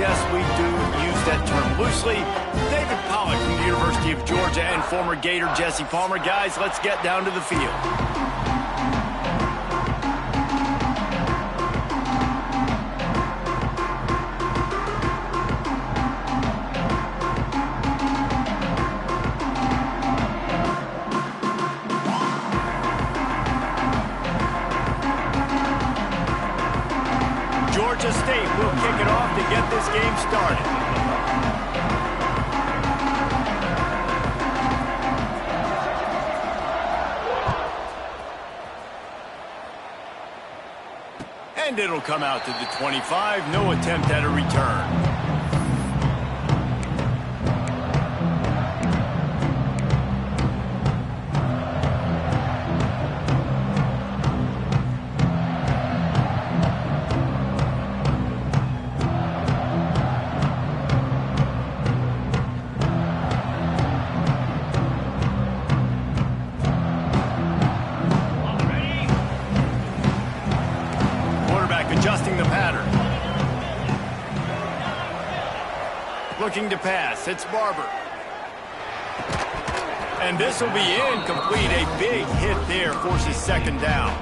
yes, we do use that term loosely. David Pollack from the University of Georgia and former Gator Jesse Palmer. Guys, let's get down to the field. Georgia State will kick it off to get this game started. And it'll come out to the 25. No attempt at a return. Adjusting the pattern. Looking to pass. It's Barber. And this will be incomplete. A big hit there forces second down.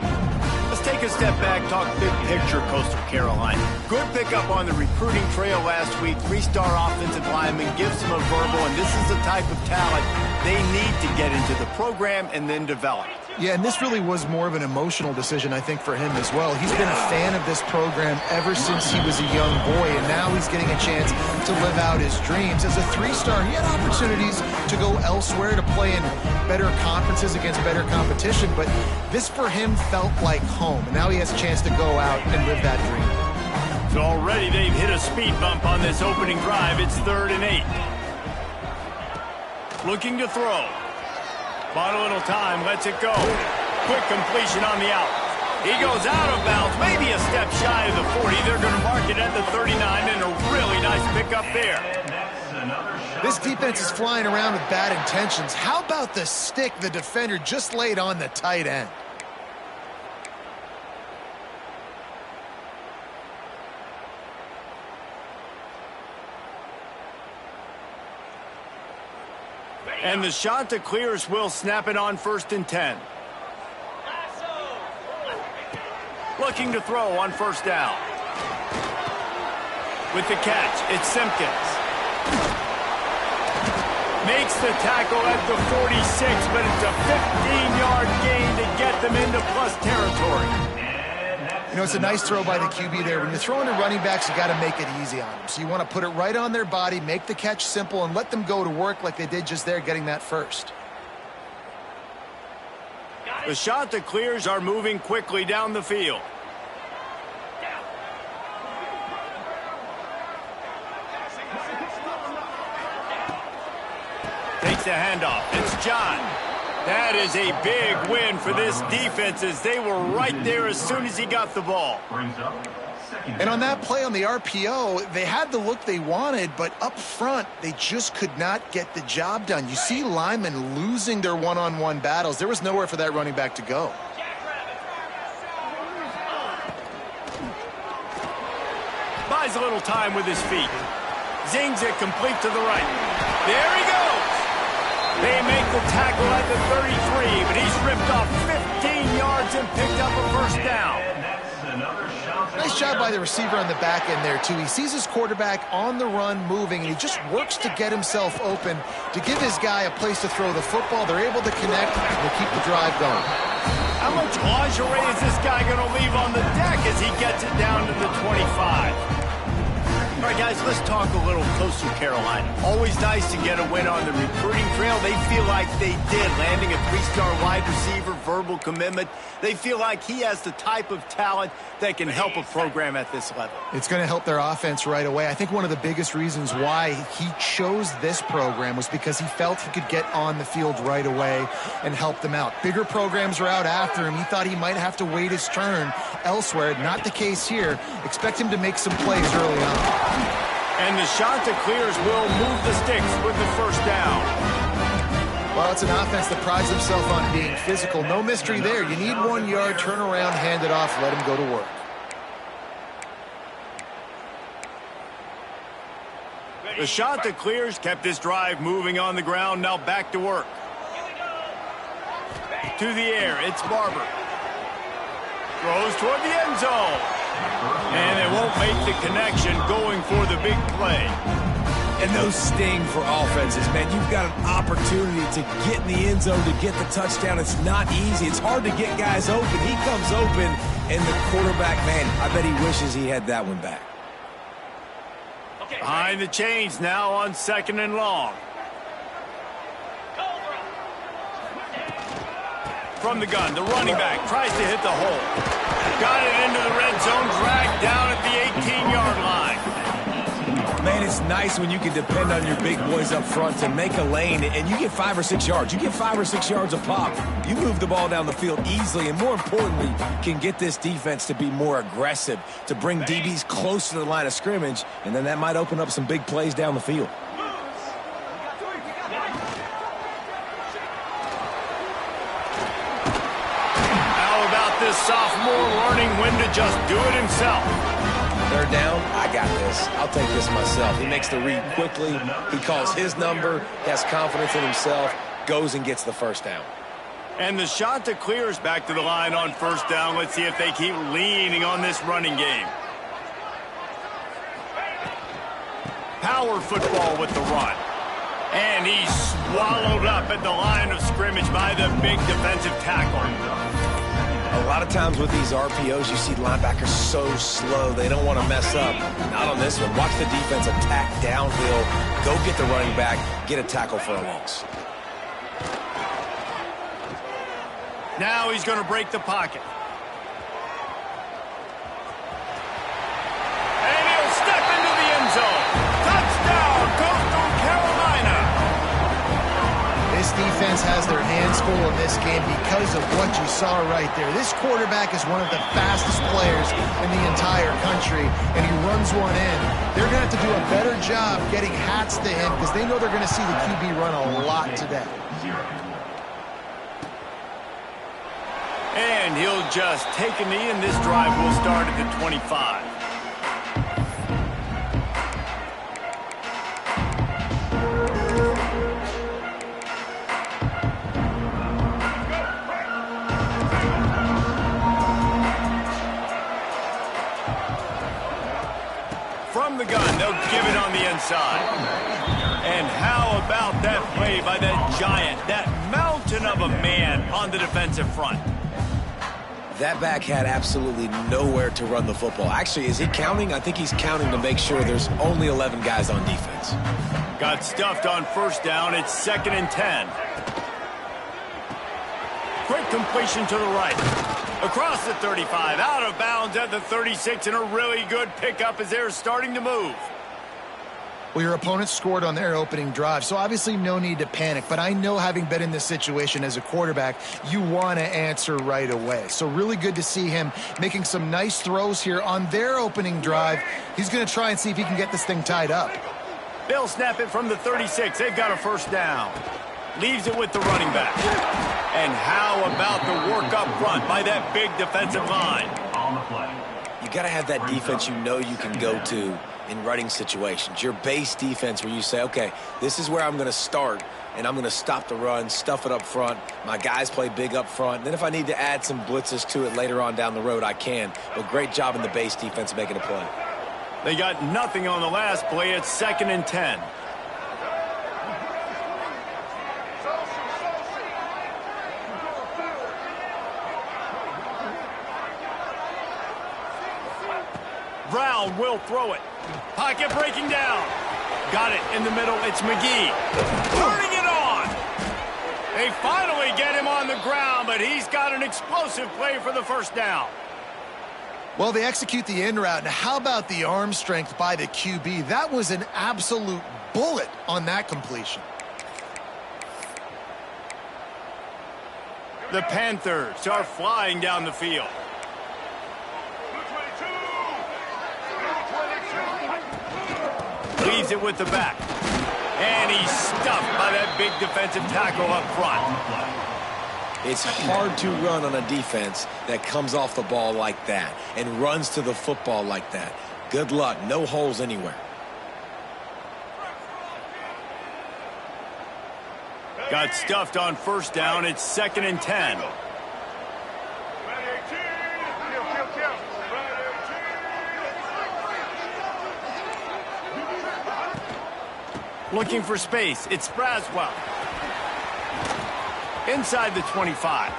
Let's take a step back, talk big picture Coastal Carolina. Good pickup on the recruiting trail last week. 3-star offensive lineman gives them a verbal, and this is the type of talent they need to get into the program and then develop. Yeah, and this really was more of an emotional decision, I think, for him as well. He's been a fan of this program ever since he was a young boy, and now he's getting a chance to live out his dreams. As a 3-star, he had opportunities to go elsewhere, to play in better conferences against better competition, but this for him felt like home. And now he has a chance to go out and live that dream. So already they've hit a speed bump on this opening drive. It's 3rd and 8. Looking to throw. Bought a little time, lets it go. Quick completion on the out. He goes out of bounds, maybe a step shy of the 40. They're going to mark it at the 39, and a really nice pickup there. This defense is flying around with bad intentions. How about the stick the defender just laid on the tight end? And the shot to clears will snap it on 1st and 10. Looking to throw on 1st down. With the catch, it's Simpkins. Makes the tackle at the 46, but it's a 15-yard gain to get them into plus territory. You know, it's a nice throw by the QB there. When you're throwing to running backs, you got to make it easy on them. So you want to put it right on their body, make the catch simple, and let them go to work like they did just there, getting that first. The shot to clears are moving quickly down the field. Takes the handoff. It's John. That is a big win for this defense as they were right there as soon as he got the ball. And on that play on the RPO, they had the look they wanted, but up front, they just could not get the job done. You see linemen losing their one-on-one battles. There was nowhere for that running back to go. Buys a little time with his feet. Zings it complete to the right. There he goes. They make the tackle at the 33, but he's ripped off 15 yards and picked up a 1st down. Nice job by the receiver on the back end there, too. He sees his quarterback on the run moving, and he just works to get himself open to give his guy a place to throw the football. They're able to connect and keep the drive going. How much lingerie is this guy going to leave on the deck as he gets it down to the 25? All right, guys, let's talk a little Coastal Carolina. Always nice to get a win on the recruiting trail. They feel like they did, landing a 3-star wide receiver, verbal commitment. They feel like he has the type of talent that can help a program at this level. It's going to help their offense right away. I think one of the biggest reasons why he chose this program was because he felt he could get on the field right away and help them out. Bigger programs are out after him. He thought he might have to wait his turn elsewhere. Not the case here. Expect him to make some plays early on. And the shot to clears will move the sticks with the 1st down. Well, it's an offense that prides himself on being physical. No mystery there. You need 1 yard, turn around, hand it off, let him go to work. The shot that clears kept this drive moving on the ground. Now back to work. To the air, it's Barber. Throws toward the end zone. And they won't make the connection going for the big play. And those sting for offenses, man. You've got an opportunity to get in the end zone, to get the touchdown. It's not easy. It's hard to get guys open. He comes open, and the quarterback, man, I bet he wishes he had that one back. Behind the chains now on 2nd and long. From the gun, the running back tries to hit the hole. Got it into the red zone, dragged down at the 18-yard line. Man, it's nice when you can depend on your big boys up front to make a lane, and you get 5 or 6 yards. You get 5 or 6 yards a pop. You move the ball down the field easily, and more importantly, can get this defense to be more aggressive, to bring DBs close to the line of scrimmage, and then that might open up some big plays down the field. This sophomore learning when to just do it himself. They're down. I got this. I'll take this myself. He makes the read quickly. He calls his number. He has confidence in himself. Goes and gets the first down. And the shot that clears back to the line on 1st down. Let's see if they keep leaning on this running game. Power football with the run. And he's swallowed up at the line of scrimmage by the big defensive tackle. A lot of times with these RPOs, you see linebackers so slow, they don't want to mess up. Not on this one. Watch the defense attack downhill, go get the running back, get a tackle for a loss. Now he's going to break the pocket. And he'll step into the end zone. Touchdown, Coastal Carolina. This defense has their hands full in this game because of what you saw right there. This quarterback is one of the fastest players in the entire country, and he runs one in. They're going to have to do a better job getting hats to him because they know they're going to see the QB run a lot today. And he'll just take a knee, and this drive will start at the 25. From the gun, they'll give it on the inside. And how about that play by that giant, that mountain of a man on the defensive front? That back had absolutely nowhere to run the football. Actually, is he counting? I think he's counting to make sure there's only 11 guys on defense. Got stuffed on 1st down. It's 2nd and 10. Quick completion to the right. Across the 35, out of bounds at the 36, and a really good pickup as they're starting to move. Well, your opponent scored on their opening drive, so obviously no need to panic. But I know, having been in this situation as a quarterback, you want to answer right away. So really good to see him making some nice throws here on their opening drive. He's going to try and see if he can get this thing tied up. They'll snap it from the 36. They've got a 1st down. Leaves it with the running back. And how about the work up front by that big defensive line? You got to have that defense you know you can go to in running situations. Your base defense where you say, okay, this is where I'm going to start, and I'm going to stop the run, stuff it up front. My guys play big up front. Then if I need to add some blitzes to it later on down the road, I can. But great job in the base defense making a play. They got nothing on the last play. It's 2nd and 10. Brown will throw it. Pocket breaking down. Got it in the middle. It's McGee. Turning it on. They finally get him on the ground, but he's got an explosive play for the 1st down. Well, they execute the in route. Now, how about the arm strength by the QB? That was an absolute bullet on that completion. The Panthers are flying down the field. Leaves it with the back. And he's stuffed by that big defensive tackle up front. It's hard to run on a defense that comes off the ball like that and runs to the football like that. Good luck. No holes anywhere. Got stuffed on first down. It's 2nd and 10. Looking for space. It's Braswell. Inside the 25.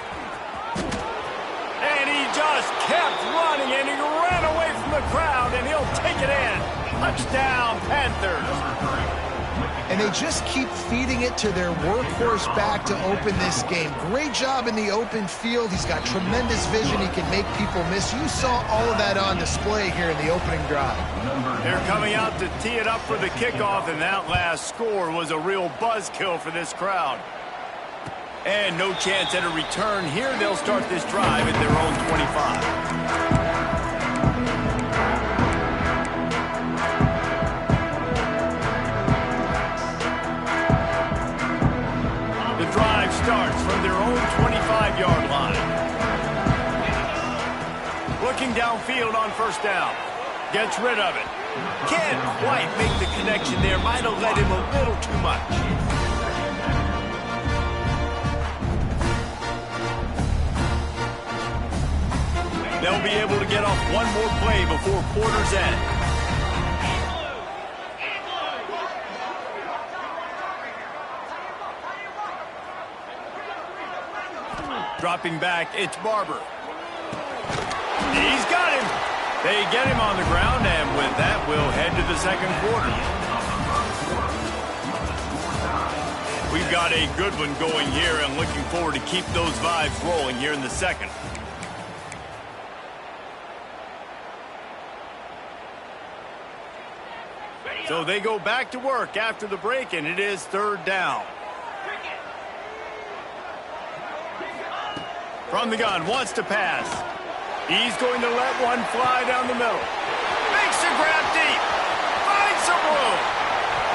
And he just kept running, and he ran away from the crowd, and he'll take it in. Touchdown, Panthers. And they just keep feeding it to their workhorse back to open this game. Great job in the open field. He's got tremendous vision. He can make people miss. You saw all of that on display here in the opening drive. They're coming out to tee it up for the kickoff, and that last score was a real buzzkill for this crowd. And no chance at a return here. They'll start this drive at their own 25. Drive starts from their own 25-yard line. Looking downfield on first down. Gets rid of it. Can't quite make the connection there. Might have led him a little too much. They'll be able to get off one more play before quarter's end. Dropping back, it's Barber. He's got him. They get him on the ground, and with that, we'll head to the second quarter. We've got a good one going here, and looking forward to keep those vibes rolling here in the second. So they go back to work after the break, and it is 3rd down. From the gun, wants to pass. He's going to let one fly down the middle. Makes a grab deep. Finds some room.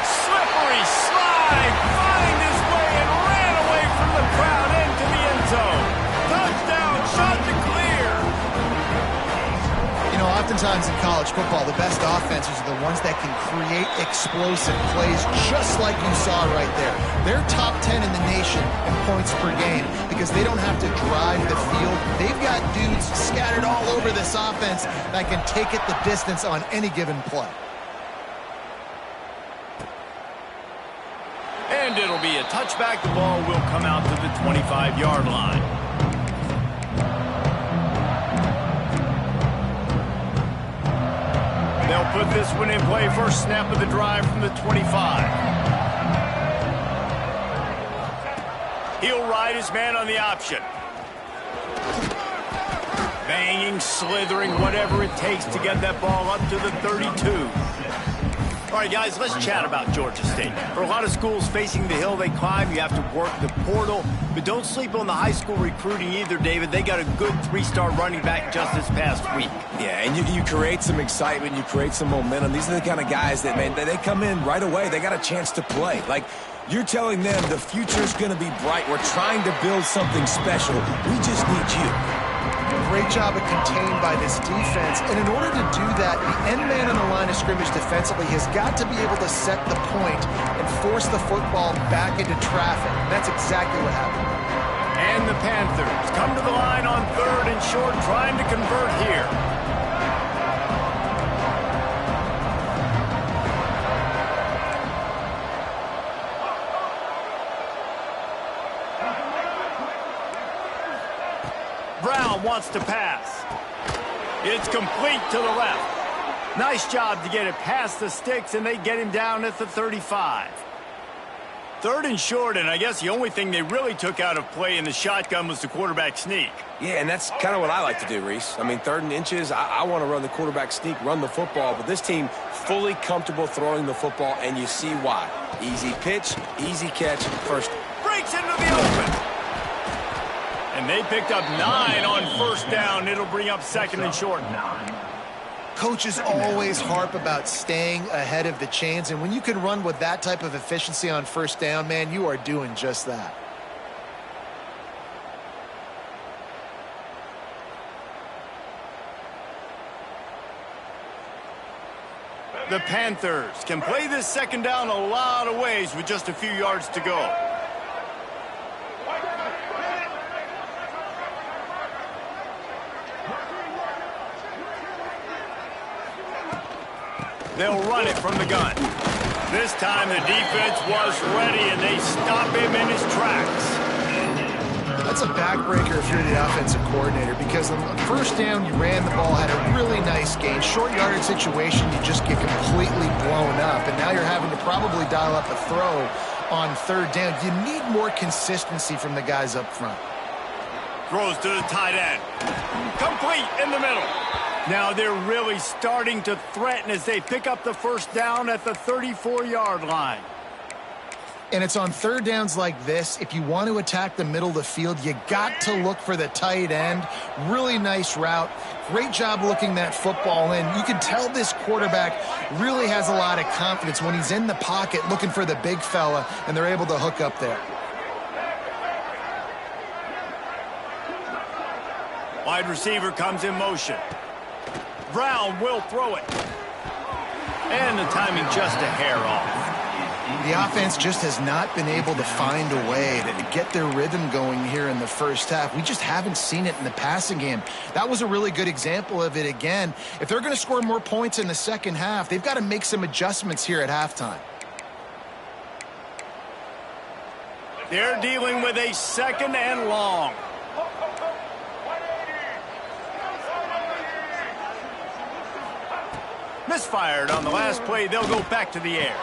Slippery slide. Find his way and ran away from the crowd into the end zone. Touchdown, shot to clear. You know, oftentimes in college football, the best offenses are the ones that can create explosive plays, just like you saw right there. They're top 10 in the nation in points per game because they don't have to drive the field. They've got dudes scattered all over this offense that can take it the distance on any given play. And it'll be a touchback. The ball will come out to the 25-yard line. They'll put this one in play. First snap of the drive from the 25. He'll ride his man on the option. Banging, slithering, whatever it takes to get that ball up to the 32. All right, guys, let's chat about Georgia State. For a lot of schools facing the hill they climb, you have to work the portal. But don't sleep on the high school recruiting either, David. They got a good 3-star running back just this past week. Yeah, and you create some excitement. You create some momentum. These are the kind of guys that, man, they come in right away. They got a chance to play. Like, you're telling them the future's going to be bright. We're trying to build something special. We just need you. Great job of contained by this defense. And in order to do that, the end man on the line of scrimmage defensively has got to be able to set the point and force the football back into traffic. That's exactly what happened. And the Panthers come to the line on 3rd and short, trying to convert here. Brown wants to pass. It's complete to the left. Nice job to get it past the sticks, and they get him down at the 35. 3rd and short, and I guess the only thing they really took out of play in the shotgun was the quarterback sneak. Yeah, and that's kind of what I like to do, Reese. I mean, 3rd and inches, I want to run the quarterback sneak, run the football, but this team fully comfortable throwing the football, and you see why. Easy pitch, easy catch, first. Breaks into the open. And they picked up 9 on first down. It'll bring up 2nd and short. Coaches always harp about staying ahead of the chains, and when you can run with that type of efficiency on first down, man, you are doing just that. The Panthers can play this 2nd down a lot of ways with just a few yards to go. They'll run it from the gun. This time the defense was ready, and they stop him in his tracks. That's a backbreaker if you're the offensive coordinator, because on the first down, you ran the ball, had a really nice gain. Short yardage situation, you just get completely blown up, and now you're having to probably dial up a throw on third down. You need more consistency from the guys up front. Throws to the tight end. Complete in the middle. Now they're really starting to threaten as they pick up the first down at the 34-yard line. And it's on third downs like this. If you want to attack the middle of the field, you got to look for the tight end. Really nice route. Great job looking that football in. You can tell this quarterback really has a lot of confidence when he's in the pocket looking for the big fella, and they're able to hook up there. Wide receiver comes in motion. Brown will throw it. And the timing just a hair off. The offense just has not been able to find a way to get their rhythm going here in the first half. We just haven't seen it in the passing game. That was a really good example of it again. If they're going to score more points in the second half, they've got to make some adjustments here at halftime. They're dealing with a second and long. Misfired on the last play. They'll go back to the air.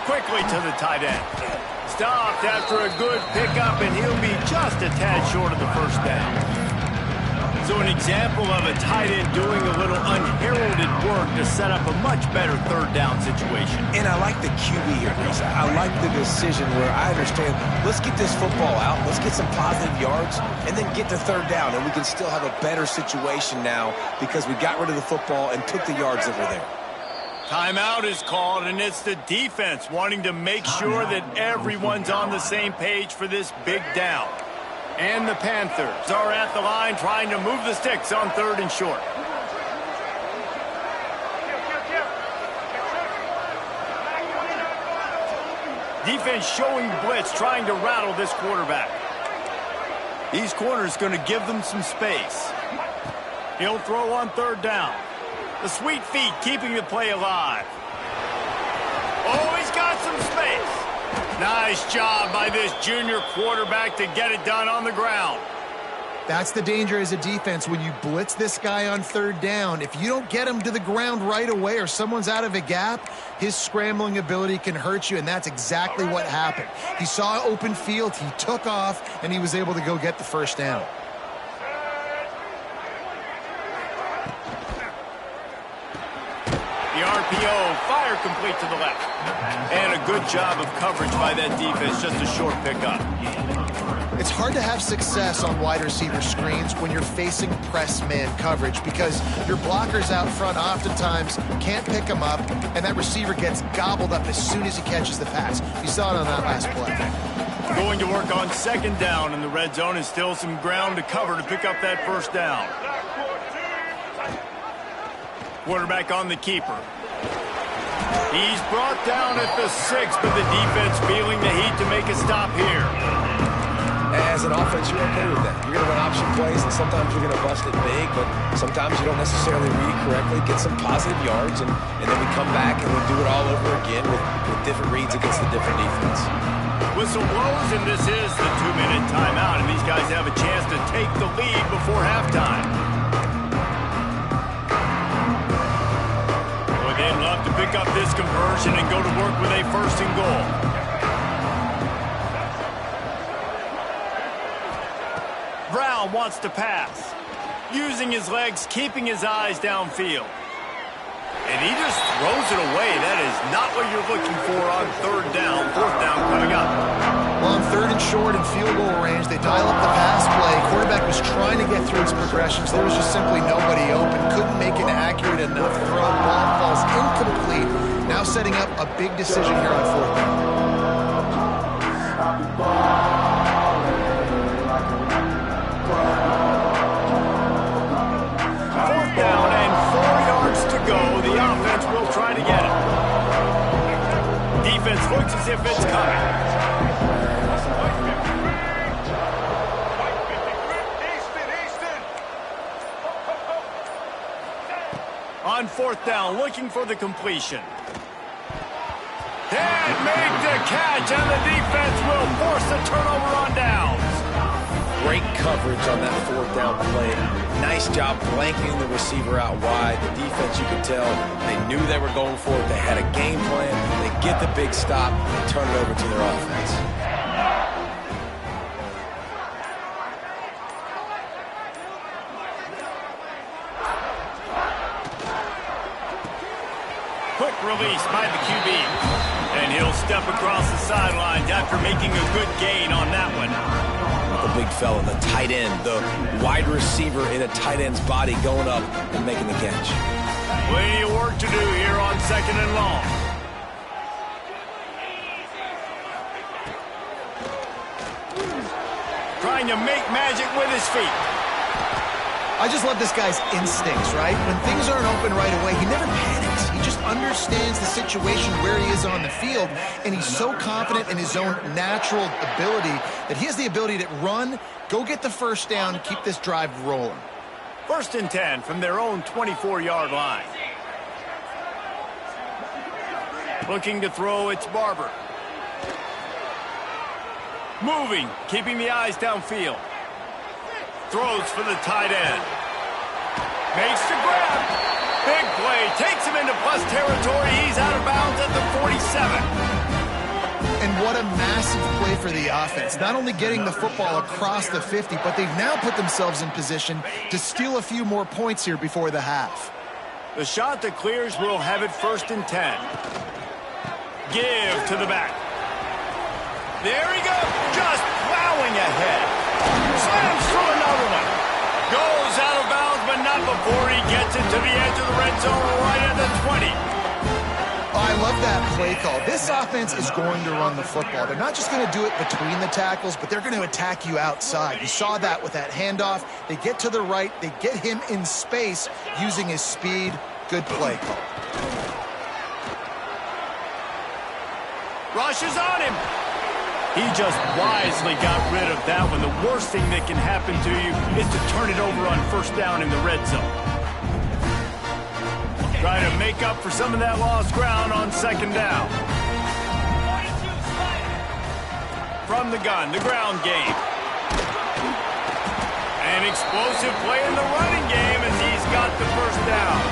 Quickly to the tight end. Stopped after a good pickup, and he'll be just a tad short of the first down. So an example of a tight end doing a little unheralded work to set up a much better third down situation. And I like the QB here, Reese. I like the decision where I understand, let's get this football out, let's get some positive yards, and then get to third down, and we can still have a better situation now because we got rid of the football and took the yards that were there. Timeout is called, and it's the defense wanting to make sure that everyone's on the same page for this big down. And the Panthers are at the line trying to move the sticks on third and short. Defense showing blitz, trying to rattle this quarterback. These corners going to give them some space. He'll throw on third down. The sweet feet keeping the play alive. Oh, he's got some space. Nice job by this junior quarterback to get it done on the ground. That's the danger as a defense when you blitz this guy on third down. If you don't get him to the ground right away or someone's out of a gap, his scrambling ability can hurt you, and that's exactly what happened. He saw open field, he took off, and he was able to go get the first down. The RPO, fire complete to the left. And a good job of coverage by that defense, just a short pickup. It's hard to have success on wide receiver screens when you're facing press man coverage because your blockers out front oftentimes can't pick them up, and that receiver gets gobbled up as soon as he catches the pass. You saw it on that last play. Going to work on second down in the red zone, and still some ground to cover to pick up that first down. Quarterback on the keeper. He's brought down at the 6, but the defense feeling the heat to make a stop here. As an offense, you're okay with that. You're going to run option plays, and sometimes you're going to bust it big, but sometimes you don't necessarily read it correctly, get some positive yards, and then we come back and we do it all over again with different reads against the different defense. Whistle blows, and this is the 2-minute timeout, and these guys have a chance to take the lead before halftime. They'd love to pick up this conversion and go to work with a first and goal. Brown wants to pass. Using his legs, keeping his eyes downfield. And he just throws it away. That is not what you're looking for on third down. Fourth down coming up. Well, on third and short and field goal range, they dial up the pass play. Quarterback was trying to get through his progressions. There was just simply nobody open. Couldn't make an accurate enough throw. Ball falls incomplete. Now setting up a big decision here on fourth down. Fourth down and 4 yards to go. The offense will try to get it. Defense looks as if it's coming. On On fourth down, looking for the completion. And make the catch, and the defense will force the turnover on downs. Great coverage on that fourth down play. Nice job blanketing the receiver out wide. The defense, you could tell, they knew they were going for it. They had a game plan. They get the big stop and turn it over to their offense. Quick release by the QB. And he'll step across the sidelines after making a good gain on that one. The big fella, the tight end, the wide receiver in a tight end's body going up and making the catch. Plenty of work to do here on second and long. Trying to make magic with his feet. I just love this guy's instincts, right? When things aren't open right away, he never panics. He just understands the situation where he is on the field, and he's so confident in his own natural ability that he has the ability to run, go get the first down, keep this drive rolling. 1st and 10 from their own 24-yard line. Looking to throw, it's Barber. Moving, keeping the eyes downfield. Throws for the tight end. Makes the grab. Big play. Takes him into plus territory. He's out of bounds at the 47. And what a massive play for the offense. Not only getting the football across the 50, but they've now put themselves in position to steal a few more points here before the half. The shot that clears will have it 1st and 10. Give to the back. There he goes. Just plowing ahead. Slams through another one. Goes out of bounds, but not before he gets it to the edge of the red zone right at the 20. I love that play call. This offense is going to run the football. They're not just going to do it between the tackles, but they're going to attack you outside. You saw that with that handoff. They get to the right. They get him in space using his speed. Good play call. Rushes on him. He just wisely got rid of that one. The worst thing that can happen to you is to turn it over on 1st down in the red zone. Trying to make up for some of that lost ground on 2nd down. From the gun, the ground game. An explosive play in the running game as he's got the 1st down.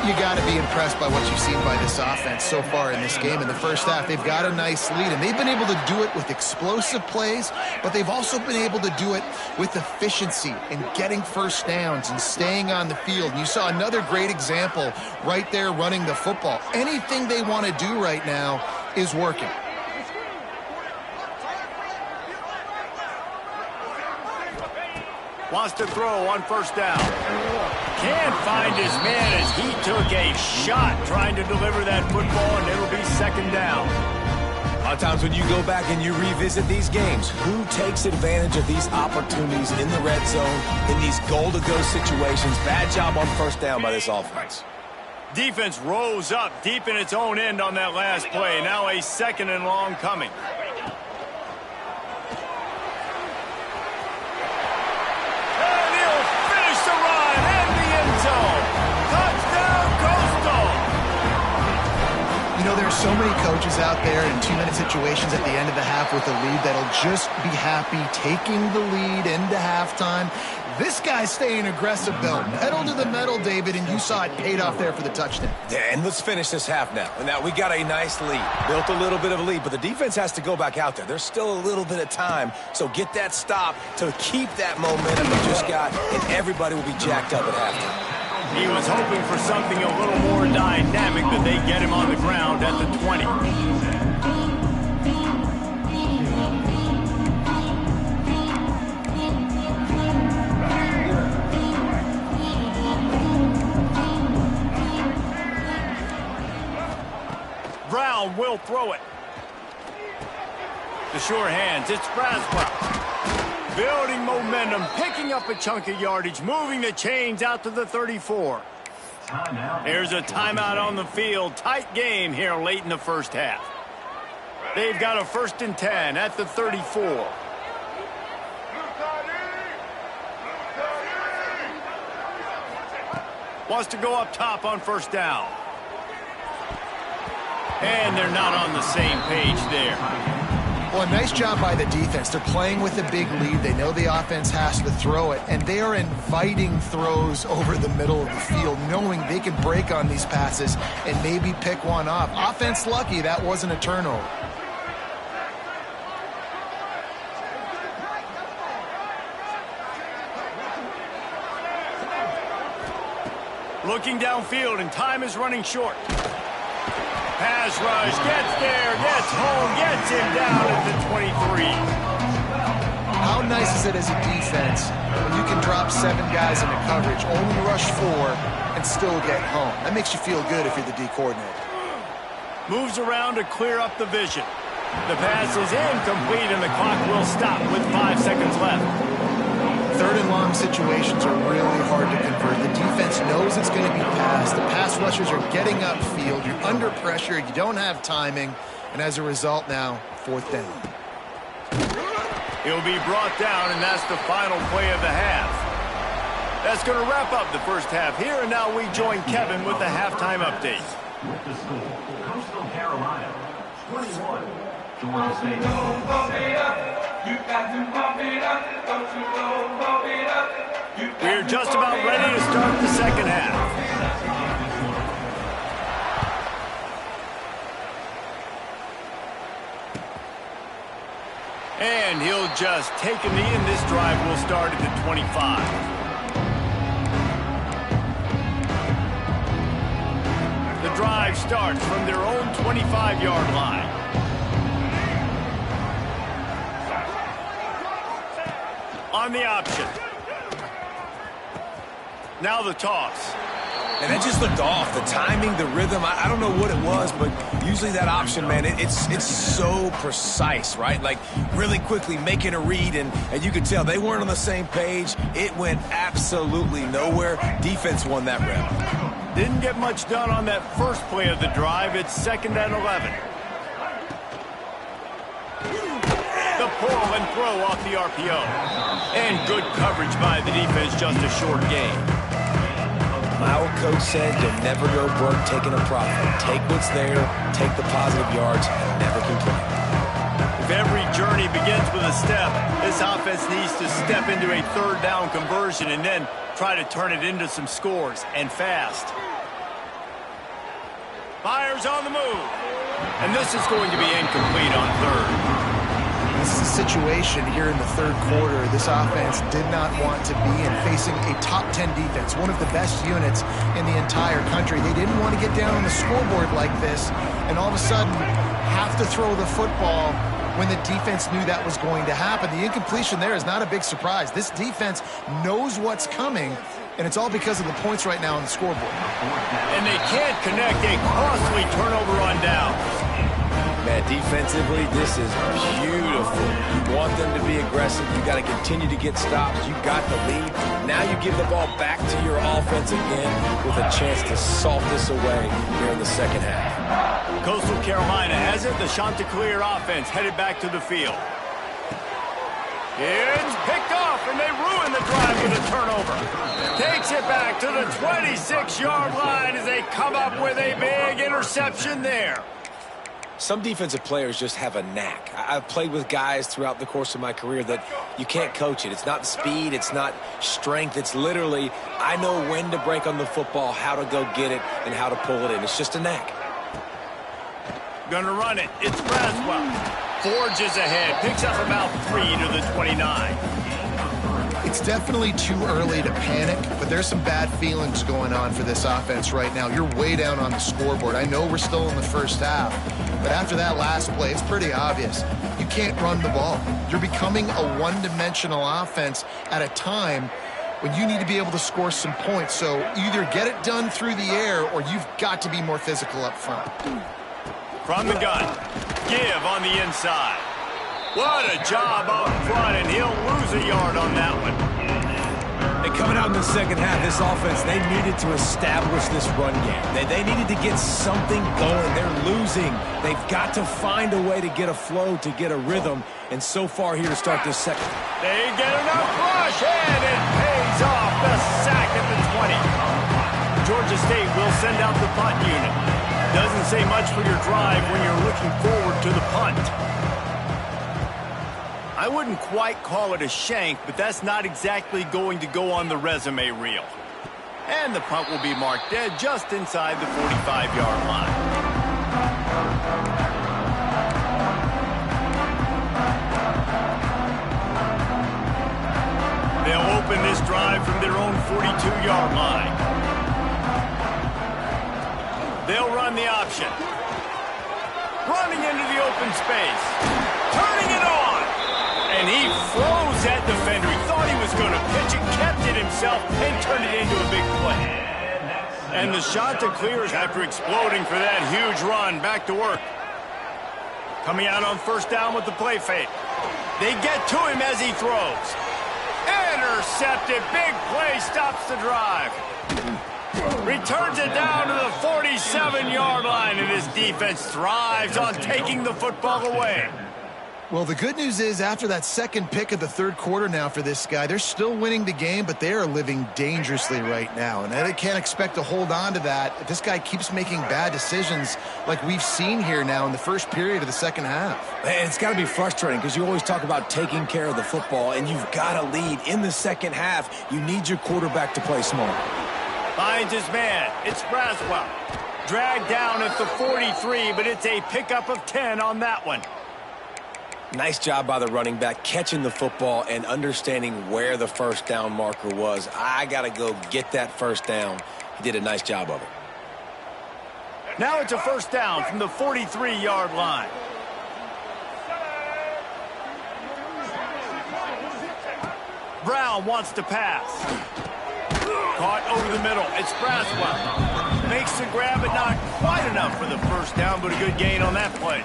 You got to be impressed by what you've seen by this offense so far in this game. In the first half, they've got a nice lead, and they've been able to do it with explosive plays, but they've also been able to do it with efficiency and getting 1st downs and staying on the field. And you saw another great example right there running the football. Anything they want to do right now is working. Wants to throw on 1st down. Can't find his man as he took a shot trying to deliver that football, and it'll be 2nd down. A lot of times when you go back and you revisit these games, who takes advantage of these opportunities in the red zone, in these goal-to-go situations? Bad job on 1st down by this offense. Defense rose up deep in its own end on that last play. Now a 2nd and long coming. You know, there are so many coaches out there in 2-minute situations at the end of the half with a lead that'll just be happy taking the lead into halftime. This guy's staying aggressive, though. Pedal to the metal, David, and you saw it paid off there for the touchdown. Yeah, and let's finish this half now. And now we got a nice lead. Built a little bit of a lead, but the defense has to go back out there. There's still a little bit of time, so get that stop to keep that momentum you just got, and everybody will be jacked up at halftime. He was hoping for something a little more dynamic, but they get him on the ground at the 20. Brown will throw it. The sure hands, it's Braswell. Building momentum, picking up a chunk of yardage, moving the chains out to the 34. Here's a timeout on the field. Tight game here late in the first half. They've got a 1st and 10 at the 34. Wants to go up top on first down. And they're not on the same page there. Well, a nice job by the defense. They're playing with a big lead. They know the offense has to throw it, and they are inviting throws over the middle of the field, knowing they can break on these passes and maybe pick one off. Offense lucky that wasn't a turnover. Looking downfield, and time is running short. Pass rush, gets there, gets home, gets him down at the 23. How nice is it as a defense when you can drop 7 guys into coverage, only rush 4, and still get home? That makes you feel good if you're the D coordinator. Moves around to clear up the vision. The pass is incomplete, and the clock will stop with 5 seconds left. Third and long situations are really hard to convert. The defense knows it's going to be passed. The pass rushers are getting upfield. You're under pressure. You don't have timing. And as a result now, 4th down. He'll be brought down, and that's the final play of the half. That's going to wrap up the first half here, and now we join Kevin with the halftime update. With the score, Coastal Carolina, 21. Georgia State. Don't bump it up. You got to bump it up. Don't you go bump it up. We're just about ready to start the second half. And he'll just take a knee, and this drive will start at the 25. The drive starts from their own 25-yard line. On the option. Now the toss. And that just looked off. The timing, the rhythm, I don't know what it was, but usually that option, man, it's so precise, right? Like really quickly making a read, and you could tell they weren't on the same page. It went absolutely nowhere. Defense won that round. Didn't get much done on that first play of the drive. It's 2nd and 11. The pull and throw off the RPO. And good coverage by the defense, just a short gain. My old coach said you'll never go broke taking a profit. Take what's there, take the positive yards, and never complain. If every journey begins with a step, this offense needs to step into a 3rd down conversion and then try to turn it into some scores, and fast. Fires on the move. And this is going to be incomplete on 3rd. This is a situation here in the 3rd quarter this offense did not want to be in, facing a top 10 defense, one of the best units in the entire country. They didn't want to get down on the scoreboard like this and all of a sudden have to throw the football when the defense knew that was going to happen. The incompletion there is not a big surprise. This defense knows what's coming, and it's all because of the points right now on the scoreboard. And they can't connect a costly turnover on down. Man, defensively, this is beautiful. You want them to be aggressive. You got to continue to get stops. You got the lead. Now you give the ball back to your offense again with a chance to salt this away here in the second half. Coastal Carolina has it. The Chanticleer offense headed back to the field. It's picked off, and they ruin the drive with a turnover. Takes it back to the 26-yard line as they come up with a big interception there. Some defensive players just have a knack. I've played with guys throughout the course of my career that you can't coach it. It's not speed. It's not strength. It's literally, I know when to break on the football, how to go get it, and how to pull it in. It's just a knack. Gonna run it. It's Braswell. Forges ahead. Picks up about 3 to the 29. It's definitely too early to panic, but there's some bad feelings going on for this offense right now. You're way down on the scoreboard. I know we're still in the first half, but after that last play, it's pretty obvious. You can't run the ball. You're becoming a one-dimensional offense at a time when you need to be able to score some points. So either get it done through the air or you've got to be more physical up front. From the gun, give on the inside. What a job up front, and he'll lose a yard on that one. And coming out in the second half, this offense, they needed to establish this run game. They needed to get something going. They're losing. They've got to find a way to get a flow, to get a rhythm. And so far here to start this second. They get enough rush, and it pays off. The sack at the 20. Georgia State will send out the punt unit. Doesn't say much for your drive when you're looking forward to the punt. I wouldn't quite call it a shank, but that's not exactly going to go on the resume reel. And the punt will be marked dead just inside the 45-yard line. They'll open this drive from their own 42-yard line. They'll run the option. Running into the open space. Turning it on. And he froze that defender. He thought he was going to pitch it, kept it himself, and turned it into a big play. And the shot to clear after exploding for that huge run. Back to work. Coming out on first down with the play fake. They get to him as he throws. Intercepted. Big play stops the drive. Returns it down to the 47-yard line, and his defense thrives on taking the football away. Well, the good news is after that second pick of the third quarter now for this guy, they're still winning the game, but they are living dangerously right now. And they can't expect to hold on to that if this guy keeps making bad decisions like we've seen here now in the first period of the second half. And it's got to be frustrating because you always talk about taking care of the football, and you've got to lead in the second half. You need your quarterback to play smart. Finds his man. It's Braswell. Dragged down at the 43, but it's a pickup of 10 on that one. Nice job by the running back catching the football and understanding where the first down marker was. I got to go get that first down. He did a nice job of it. Now it's a first down from the 43-yard line. Brown wants to pass. Caught over the middle. It's Braswell. Makes the grab, but not quite enough for the first down, but a good gain on that play.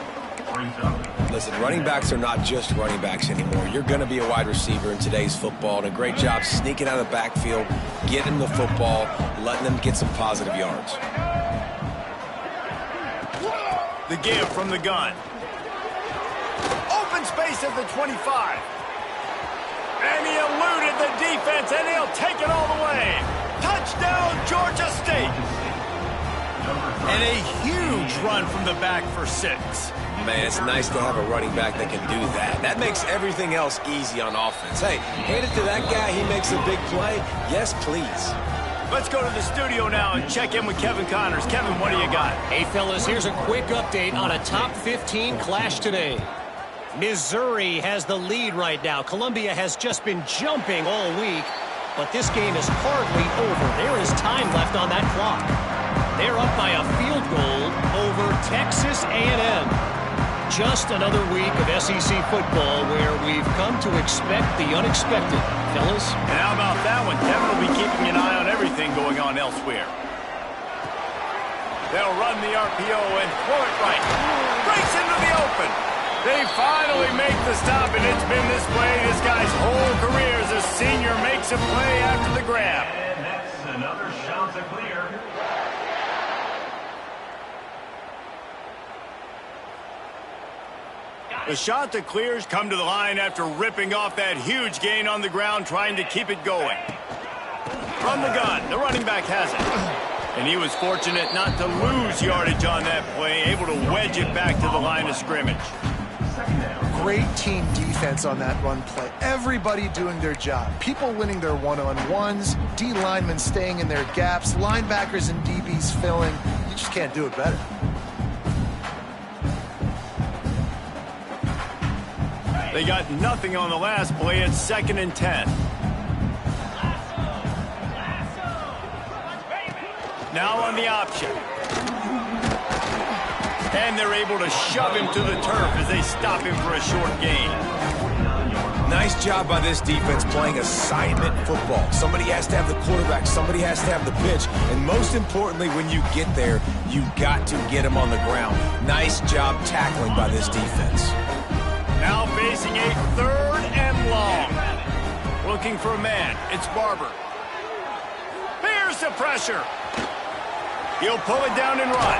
Listen, running backs are not just running backs anymore. You're going to be a wide receiver in today's football, and a great job sneaking out of the backfield, getting the football, letting them get some positive yards. The give from the gun. Open space at the 25. And he eluded the defense, and he'll take it all the way. Touchdown, Georgia State. And a huge run from the back for 6. Man, it's nice to have a running back that can do that. That makes everything else easy on offense. Hey, hand it to that guy. He makes a big play. Yes, please. Let's go to the studio now and check in with Kevin Connors. Kevin, what do you got? Hey, fellas, here's a quick update on a top 15 clash today. Missouri has the lead right now. Columbia has just been jumping all week, but this game is hardly over. There is time left on that clock. They're up by a field goal over Texas A&M. Just another week of SEC football where we've come to expect the unexpected, fellas. And how about that one? Kevin will be keeping an eye on everything going on elsewhere. They'll run the RPO and throw it right. Breaks into the open. They finally make the stop, and it's been this play. This guy's whole career as a senior makes a play after the grab. And that's another shot to clear. The shot that clears come to the line after ripping off that huge gain on the ground, trying to keep it going. From the gun, the running back has it. And he was fortunate not to lose yardage on that play, able to wedge it back to the line of scrimmage. Great team defense on that run play. Everybody doing their job. People winning their one-on-ones, D linemen staying in their gaps, linebackers and DBs filling. You just can't do it better. They got nothing on the last play. It's 2nd and 10. Now on the option. And they're able to shove him to the turf as they stop him for a short gain. Nice job by this defense playing assignment football. Somebody has to have the quarterback. Somebody has to have the pitch. And most importantly, when you get there, you got to get him on the ground. Nice job tackling by this defense. Now facing a 3rd and long. Looking for a man. It's Barber. Here's the pressure. He'll pull it down and run.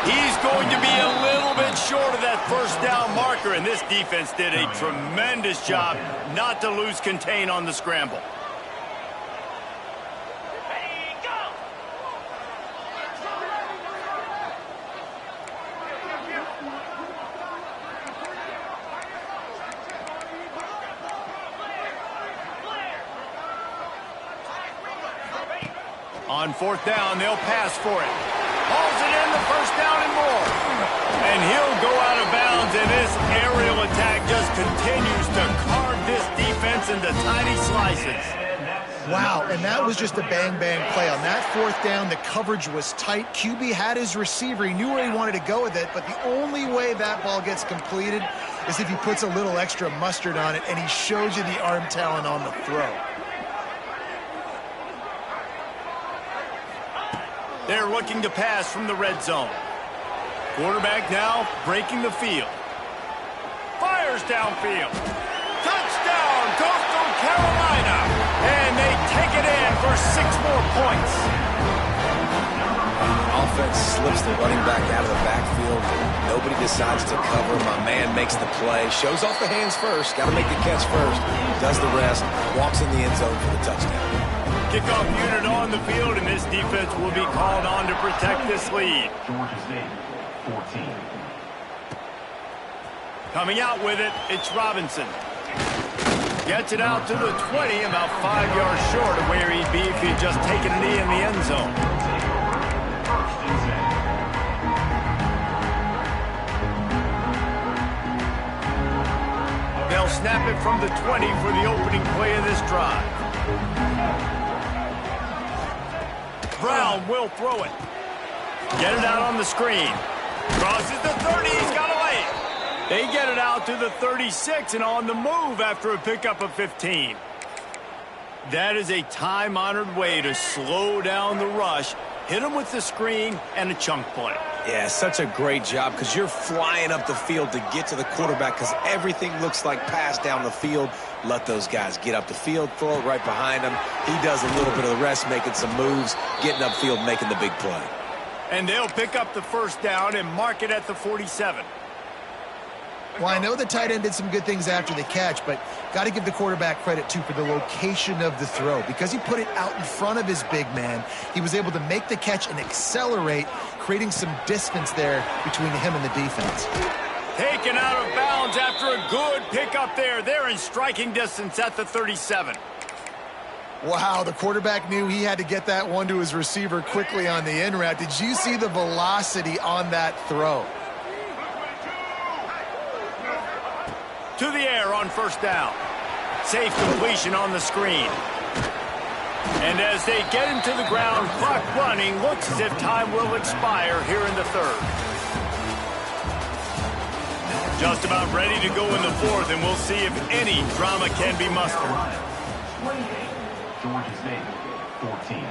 He's going to be a little bit short of that first down marker, and this defense did a tremendous job not to lose contain on the scramble. On fourth down, they'll pass for it. Hauls it in, the first down and more. And he'll go out of bounds, and this aerial attack just continues to carve this defense into tiny slices. Wow, and that was just a bang-bang play. On that fourth down, the coverage was tight. QB had his receiver. He knew where he wanted to go with it, but the only way that ball gets completed is if he puts a little extra mustard on it, and he shows you the arm talent on the throw. They're looking to pass from the red zone. Quarterback now breaking the field. Fires downfield. Touchdown, Coastal Carolina. And they take it in for 6 more points. Offense slips the running back out of the backfield. Nobody decides to cover. My man makes the play. Shows off the hands first. Got to make the catch first. Does the rest. Walks in the end zone for the touchdown. Kickoff unit on the field, and this defense will be called on to protect this lead. Georgia State, 14. Coming out with it, it's Robinson. Gets it out to the 20, about 5 yards short of where he'd be if he'd just taken a knee in the end zone. They'll snap it from the 20 for the opening play of this drive. Brown will throw it. Get it out on the screen. Crosses the 30, he's got a lane. They get it out to the 36 and on the move after a pickup of 15. That is a time-honored way to slow down the rush, hit them with the screen, and a chunk play. Yeah, such a great job because you're flying up the field to get to the quarterback because everything looks like pass down the field. Let those guys get up the field, throw it right behind him. He does a little bit of the rest, making some moves, getting upfield, making the big play. And they'll pick up the first down and mark it at the 47. Well, I know the tight end did some good things after the catch, but got to give the quarterback credit, too, for the location of the throw. Because he put it out in front of his big man, he was able to make the catch and accelerate, creating some distance there between him and the defense. Taken out of bounds after a good pickup there. They're in striking distance at the 37. Wow, the quarterback knew he had to get that one to his receiver quickly on the in route. Did you see the velocity on that throw? To the air on first down. Safe completion on the screen. And as they get him to the ground, clock running, looks as if time will expire here in the third. Just about ready to go in the fourth, and we'll see if any drama can be mustered. 28. Georgia State, 14.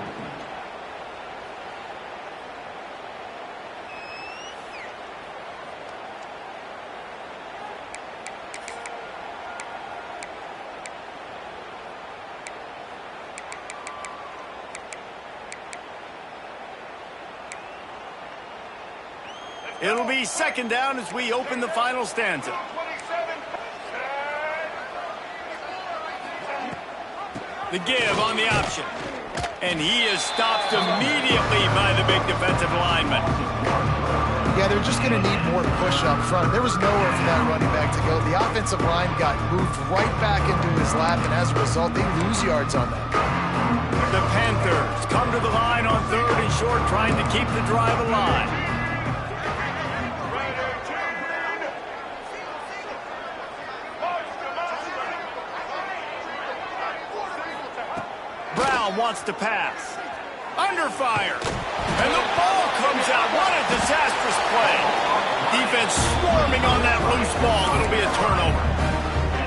It'll be second down as we open the final stanza. The give on the option. And he is stopped immediately by the big defensive lineman. Yeah, they're just going to need more push up front. There was nowhere for that running back to go. The offensive line got moved right back into his lap, and as a result, they lose yards on that. The Panthers come to the line on third and short, trying to keep the drive alive. Brown wants to pass. Under fire. And the ball comes out. What a disastrous play. Defense swarming on that loose ball. It'll be a turnover.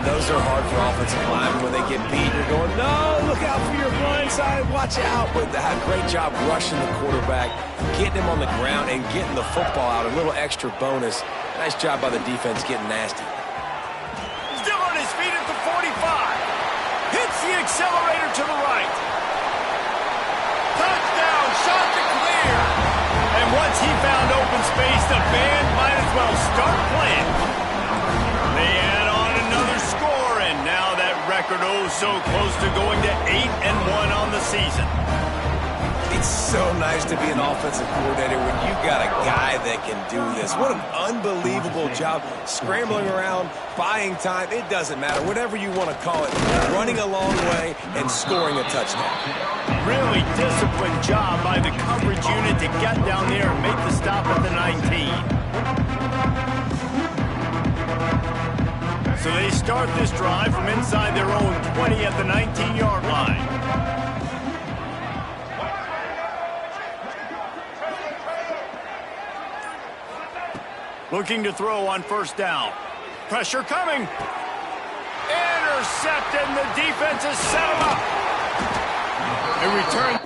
Those are hard for offensive linemen when they get beat. You're going, no, look out for your blind side. Watch out. But they had a great job rushing the quarterback, getting him on the ground, and getting the football out. A little extra bonus. Nice job by the defense getting nasty. Still on his feet at the 45. Hits the accelerator to the right. Touchdown, shot to clear. And once he found open space, the band might as well start playing. They add on another score, and now that record oh so close to going to 8-1 on the season. It's so nice to be an offensive coordinator when you got a guy that can do this. What an unbelievable job. Scrambling around, buying time, it doesn't matter. Whatever you want to call it, running a long way and scoring a touchdown. Really disciplined job by the coverage unit to get down there and make the stop at the 19. So they start this drive from inside their own 20 at the 19-yard line. Looking to throw on first down. Pressure coming. Intercepted, and the defense has set him up. A return.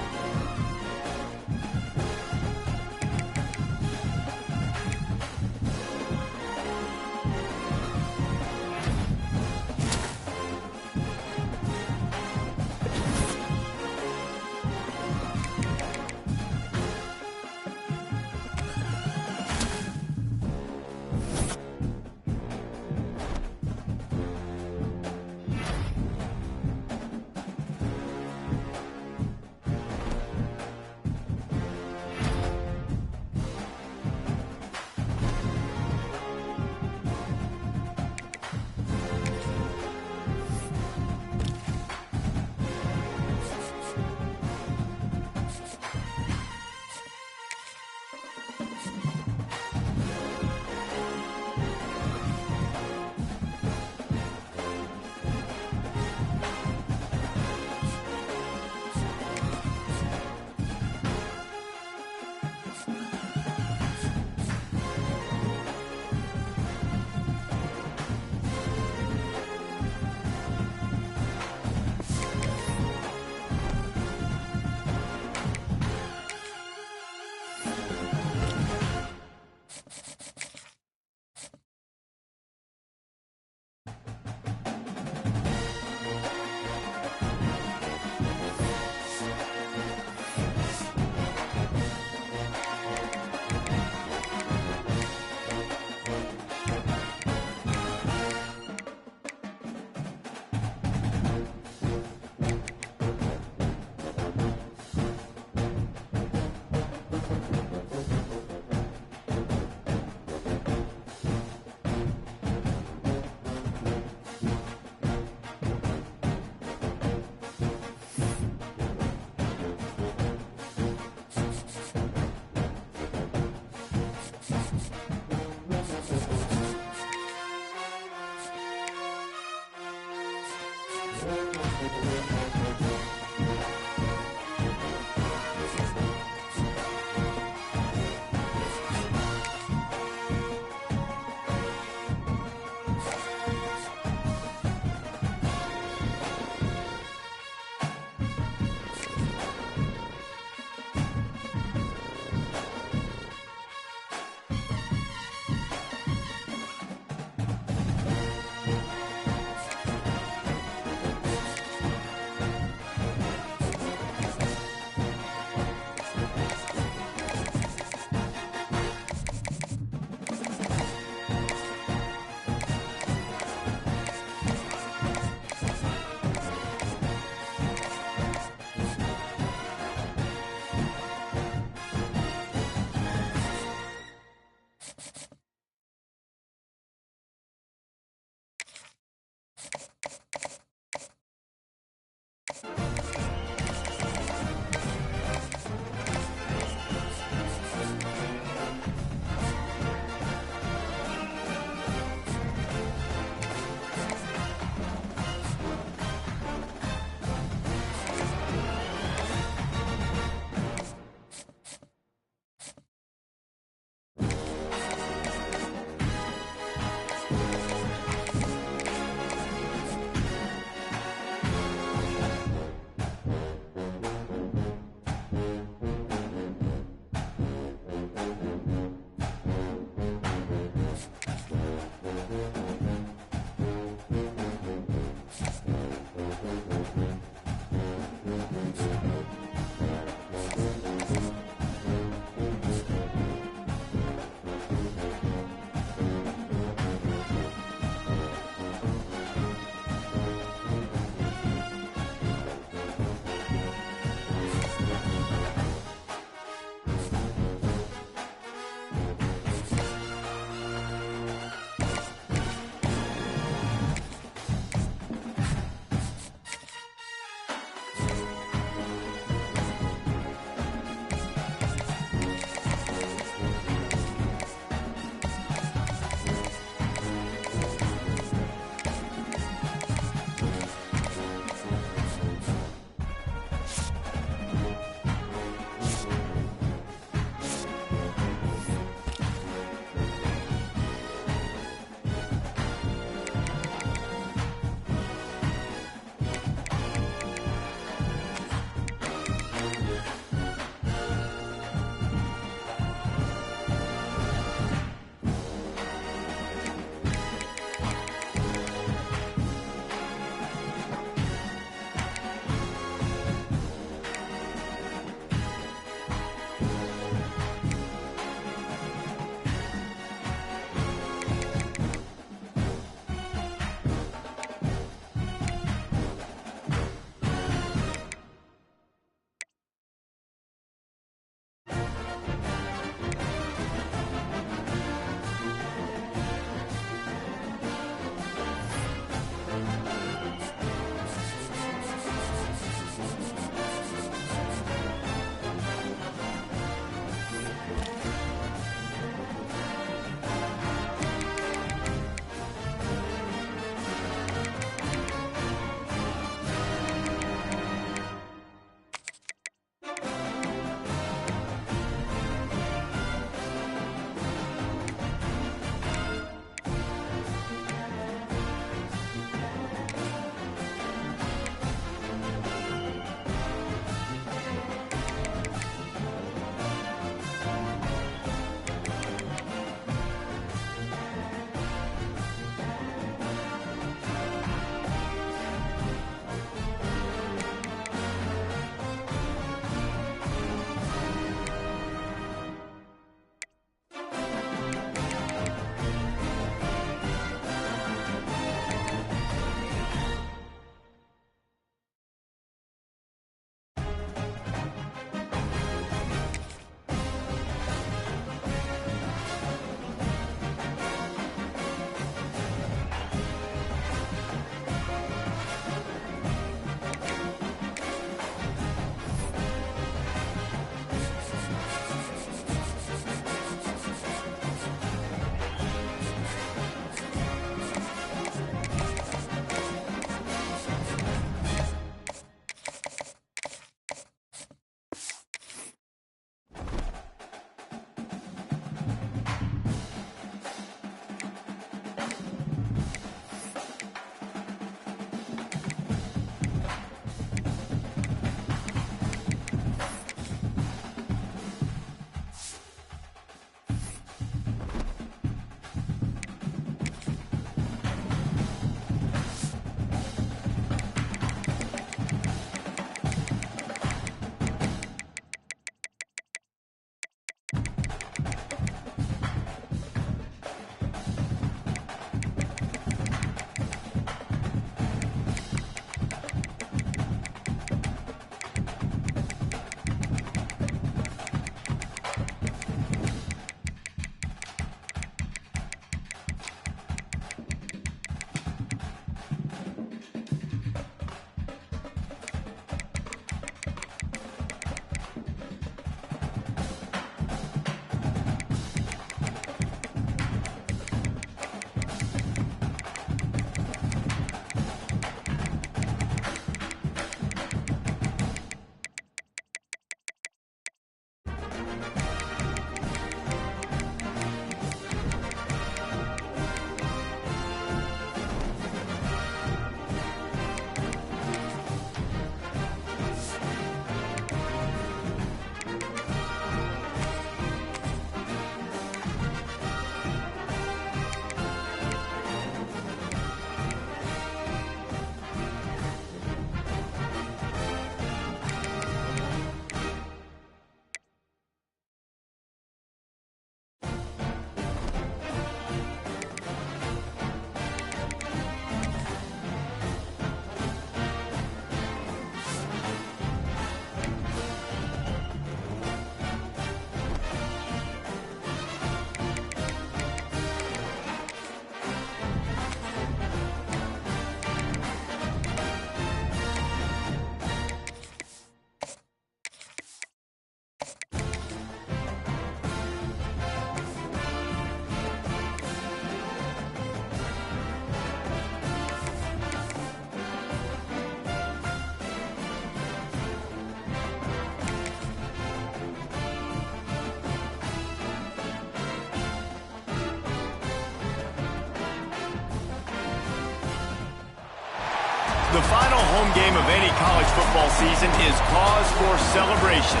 The final home game of any college football season is cause for celebration.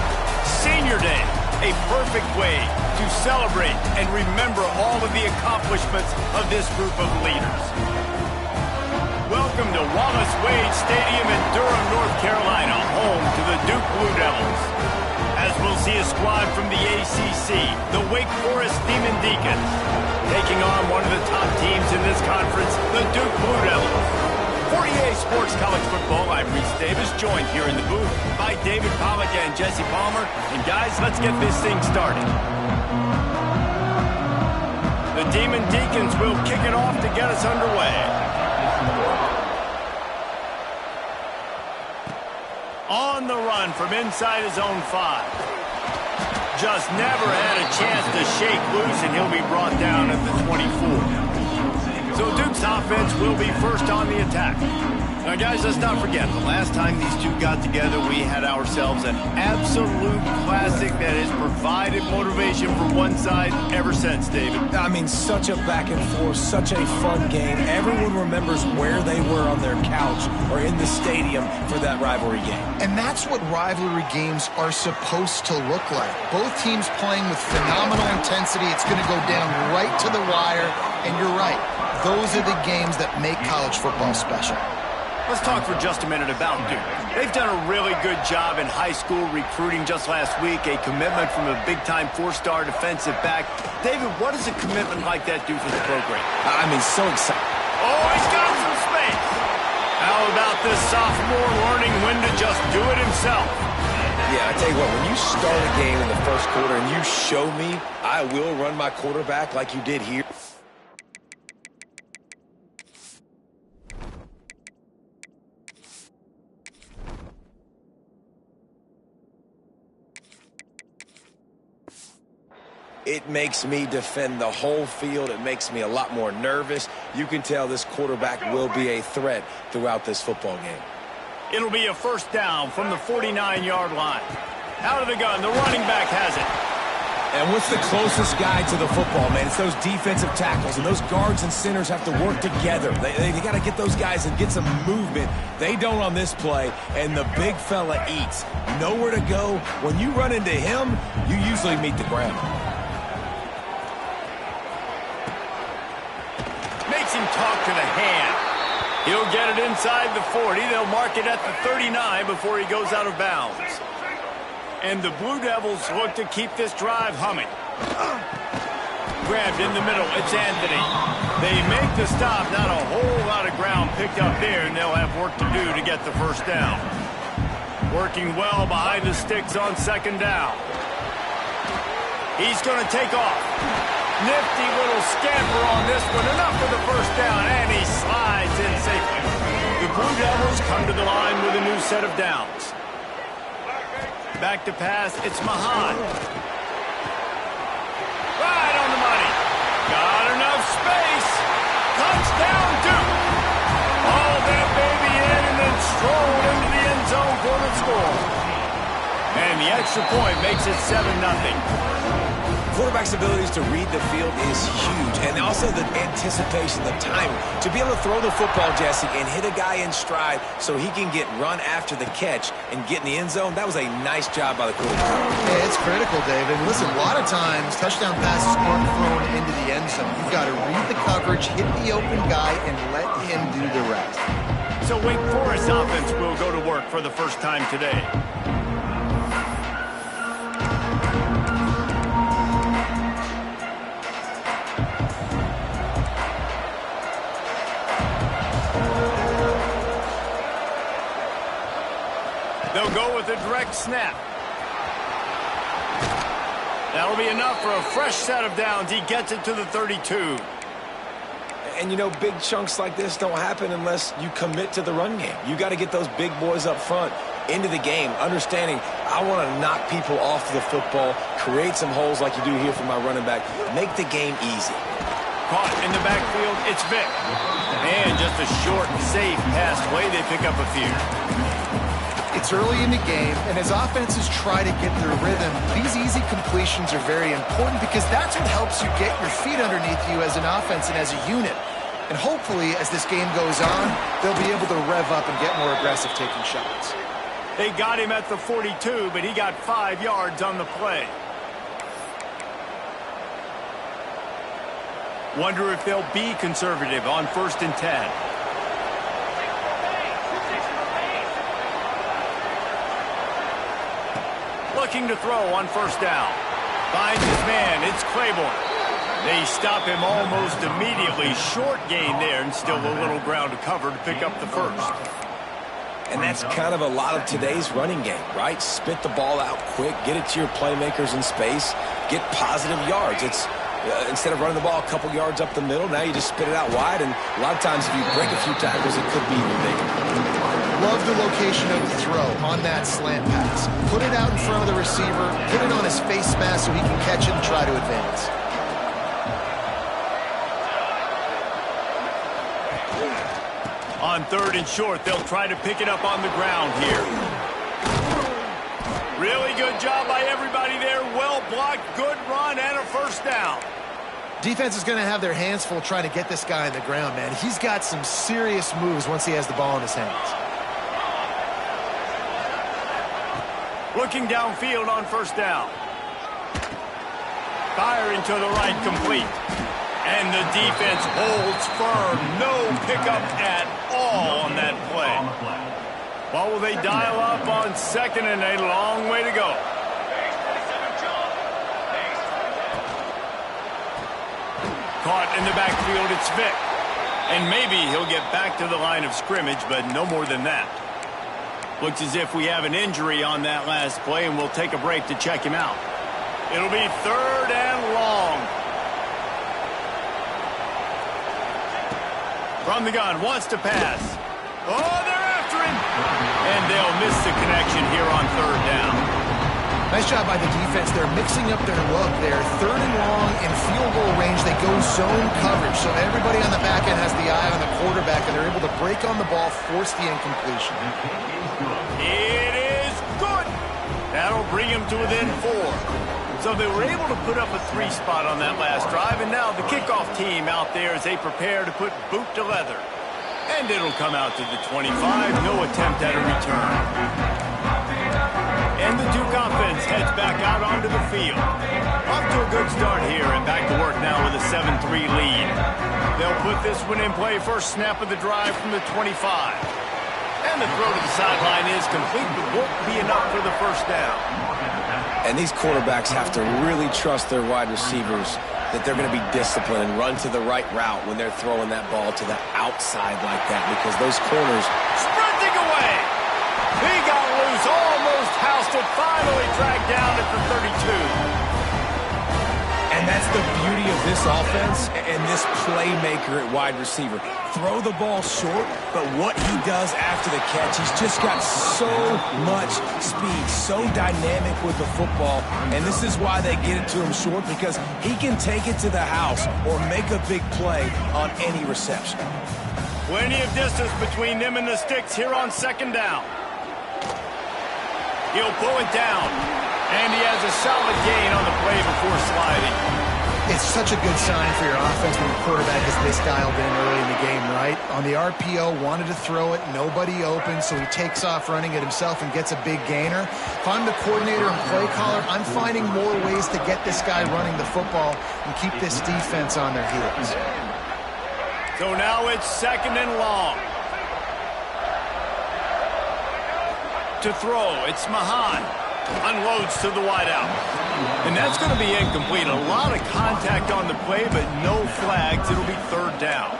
Senior Day, a perfect way to celebrate and remember all of the accomplishments of this group of leaders. Welcome to Wallace Wade Stadium in Durham, North Carolina, home to the Duke Blue Devils. As we'll see a squad from the ACC, the Wake Forest Demon Deacons, taking on one of the top teams in this conference, the Duke Blue Devils. For EA Sports College Football, I'm Reese Davis, joined here in the booth by David Pollack and Jesse Palmer. And guys, let's get this thing started. The Demon Deacons will kick it off to get us underway. On the run from inside his own 5. Just never had a chance to shake loose, and he'll be brought down at the 24. So Duke's offense will be first on the attack. Now, guys, let's not forget, the last time these two got together, we had ourselves an absolute classic that has provided motivation for one side ever since, David. I mean, such a back and forth, such a fun game. Everyone remembers where they were on their couch or in the stadium for that rivalry game. And that's what rivalry games are supposed to look like. Both teams playing with phenomenal intensity. It's going to go down right to the wire. And you're right, those are the games that make college football special. Let's talk for just a minute about Duke. They've done a really good job in high school recruiting just last week, a commitment from a big-time 4-star defensive back. David, what does a commitment like that do for the program? I mean, so exciting. Oh, he's got some space. How about this sophomore learning when to just do it himself? Yeah, I tell you what, when you start a game in the first quarter and you show me I will run my quarterback like you did here, it makes me defend the whole field. It makes me a lot more nervous. You can tell this quarterback will be a threat throughout this football game. It'll be a first down from the 49-yard line. Out of the gun, the running back has it. And what's the closest guy to the football, man? It's those defensive tackles, and those guards and centers have to work together. They got to get those guys and get some movement. They don't on this play, and the big fella eats. Nowhere to go. When you run into him, you usually meet the ground. Makes him talk to the hand. He'll get it inside the 40. They'll mark it at the 39 before he goes out of bounds. And the Blue Devils look to keep this drive humming. Grabbed in the middle, it's Anthony. They make the stop, not a whole lot of ground picked up there, and they'll have work to do to get the first down. Working well behind the sticks on second down. He's going to take off. Nifty little scamper on this one, enough for the first down, and he slides in safely. The Blue Devils come to the line with a new set of downs. Back to pass, it's Mahan. Right on the money. Got enough space. Touchdown, Duke. Haul that baby in and then stroll into the end zone for the score. And the extra point makes it 7-0. Quarterback's abilities to read the field is huge, and also the anticipation, the timing. To be able to throw the football, Jesse, and hit a guy in stride so he can get run after the catch and get in the end zone, that was a nice job by the quarterback. Yeah, it's critical, David. Listen, a lot of times, touchdown passes aren't thrown into the end zone. You've got to read the coverage, hit the open guy, and let him do the rest. So Wake Forest offense will go to work for the first time today. They'll go with a direct snap. That'll be enough for a fresh set of downs. He gets it to the 32. And, you know, big chunks like this don't happen unless you commit to the run game. You got to get those big boys up front into the game, understanding I want to knock people off the football, create some holes like you do here for my running back, make the game easy. Caught in the backfield, it's Vick. And just a short, safe pass away, they pick up a few. It's early in the game, and as offenses try to get their rhythm, these easy completions are very important because that's what helps you get your feet underneath you as an offense and as a unit. And hopefully, as this game goes on, they'll be able to rev up and get more aggressive taking shots. They got him at the 42, but he got 5 yards on the play. Wonder if they'll be conservative on 1st and 10. Looking to throw on 1st down. Finds his man. It's Claiborne. They stop him almost immediately. Short gain there and still a little ground to cover to pick up the 1st. And that's kind of a lot of today's running game, right? Spit the ball out quick, get it to your playmakers in space, get positive yards. It's instead of running the ball a couple yards up the middle, now you just spit it out wide, and a lot of times if you break a few tackles, it could be even bigger. Love the location of the throw on that slant pass. Put it out in front of the receiver, put it on his face mask so he can catch it and try to advance. On 3rd and short, they'll try to pick it up on the ground here. Really good job by everybody there. Well blocked, good run, and a 1st down. Defense is going to have their hands full trying to get this guy on the ground, man. He's got some serious moves once he has the ball in his hands. Looking downfield on 1st down. Firing to the right, complete. And the defense holds firm. No pickup at all on that play. Well, will they dial up on 2nd and a long way to go? Caught in the backfield, it's Vick. And maybe he'll get back to the line of scrimmage, but no more than that. Looks as if we have an injury on that last play, and we'll take a break to check him out. It'll be 3rd and long. From the gun, wants to pass. Oh, they're after him. And they'll miss the connection here on 3rd down. Nice job by the defense. They're mixing up their look there. 3rd and long in field goal range. They go zone coverage. So everybody on the back end has the eye on the quarterback, and they're able to break on the ball, force the incompletion. It is good. That'll bring him to within 4. So they were able to put up a 3 spot on that last drive, and now the kickoff team out there as they prepare to put boot to leather. And it'll come out to the 25. No attempt at a return. And the Duke offense heads back out onto the field. Off to a good start here and back to work now with a 7-3 lead. They'll put this one in play. First snap of the drive from the 25. And the throw to the sideline is complete, but won't be enough for the 1st down. And these quarterbacks have to really trust their wide receivers that they're going to be disciplined and run to the right route when they're throwing that ball to the outside like that, because those corners... Sprinting away! He got loose, almost housed it, finally dragged down at the 32. And that's the beauty of this offense and this playmaker at wide receiver. Throw the ball short, but what he does after the catch, he's just got so much speed, so dynamic with the football, and this is why they get it to him short, because he can take it to the house or make a big play on any reception. Plenty of distance between them and the sticks here on 2nd down. He'll pull it down, and he has a solid gain on the play before sliding. It's such a good sign for your offense when the quarterback is this dialed in early in the game, right? On the RPO, wanted to throw it, nobody open, so he takes off running it himself and gets a big gainer. If I'm the coordinator and play caller, I'm finding more ways to get this guy running the football and keep this defense on their heels. So now it's 2nd and long. To throw, it's Mahan. Unloads to the wideout. And that's going to be incomplete. A lot of contact on the play, but no flags. It'll be 3rd down.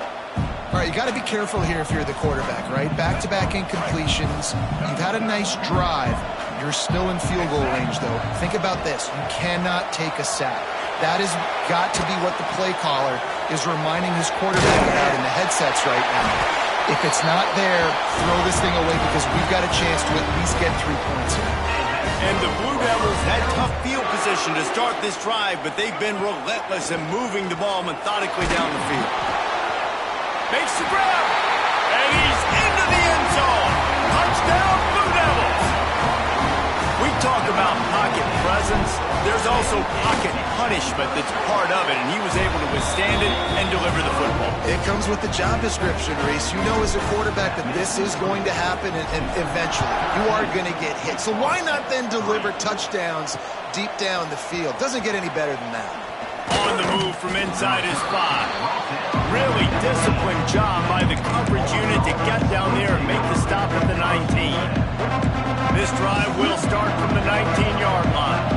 All right, you got to be careful here if you're the quarterback, right? Back-to-back incompletions. You've had a nice drive. You're still in field goal range, though. Think about this. You cannot take a sack. That has got to be what the play caller is reminding his quarterback about in the headsets right now. If it's not there, throw this thing away because we've got a chance to at least get 3 points here. And the Blue Devils had tough field position to start this drive, but they've been relentless in moving the ball methodically down the field. Makes the grab, and he's into the end zone. Touchdown, Blue Devils. We talk about pocket presence, there's also pocket punishment that's part of it, and he was able to withstand it and deliver the football. It comes with the job description, Reese. You know as a quarterback that this is going to happen, and eventually you are going to get hit. So why not then deliver touchdowns deep down the field? Doesn't get any better than that. On the move from inside his 5. Really disciplined job by the coverage unit to get down there and make the stop at the 19. This drive will start from the 19-yard line.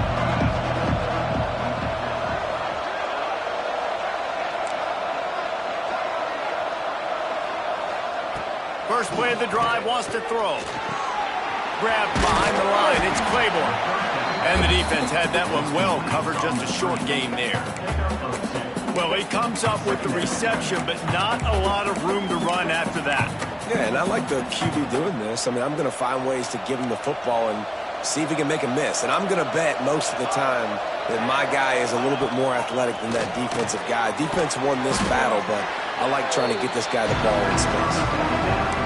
First play of the drive, wants to throw. Grabbed behind the line, it's Claiborne. And the defense had that one well covered, just a short gain there. Well, he comes up with the reception, but not a lot of room to run after that. Yeah, and I like the QB doing this. I mean, I'm going to find ways to give him the football and see if he can make a miss. And I'm going to bet most of the time that my guy is a little bit more athletic than that defensive guy. Defense won this battle, but I like trying to get this guy the ball in space.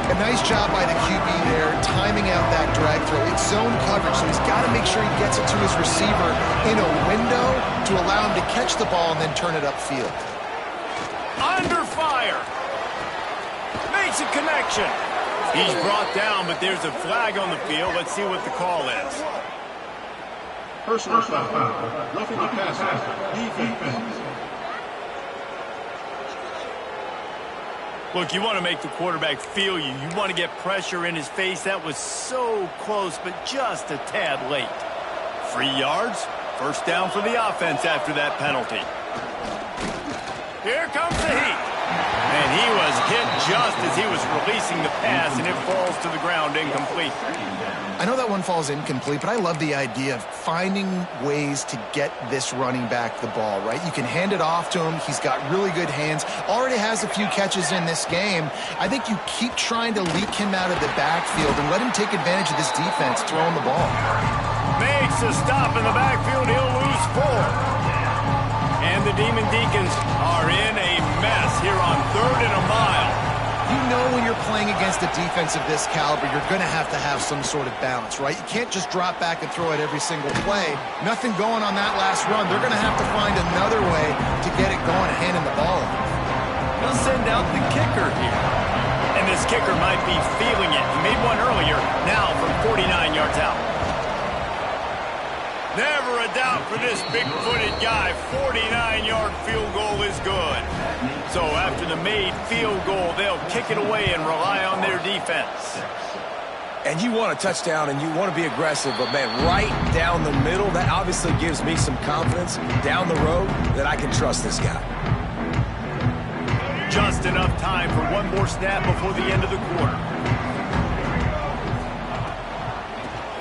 A nice job by the QB there, timing out that drag throw. It's zone coverage, so he's got to make sure he gets it to his receiver in a window to allow him to catch the ball and then turn it upfield. Under fire. Makes a connection. He's brought down, but there's a flag on the field. Let's see what the call is. Personal foul. Roughing the passer. Defense. Look, you want to make the quarterback feel you. You want to get pressure in his face. That was so close, but just a tad late. 3 yards. First down for the offense after that penalty. Here comes the heat. And he was hit just as he was releasing the pass, and it falls to the ground incomplete. I know that one falls incomplete, but I love the idea of finding ways to get this running back the ball, right? You can hand it off to him. He's got really good hands. Already has a few catches in this game. I think you keep trying to leak him out of the backfield and let him take advantage of this defense throwing the ball. Makes a stop in the backfield. He'll lose 4. And the Demon Deacons are in a mess here on 3rd and a mile. You know when you're playing against a defense of this caliber, you're going to have some sort of balance, right? You can't just drop back and throw it every single play. Nothing going on that last run. They're going to have to find another way to get it going, handing the ball off. He'll send out the kicker here. And this kicker might be feeling it. He made one earlier, now from 49 yards out. Never a doubt for this big-footed guy. 49-yard field goal is good. So after the made field goal, they'll kick it away and rely on their defense. And you want a touchdown and you want to be aggressive, but, man, right down the middle, that obviously gives me some confidence down the road that I can trust this guy. Just enough time for one more snap before the end of the quarter.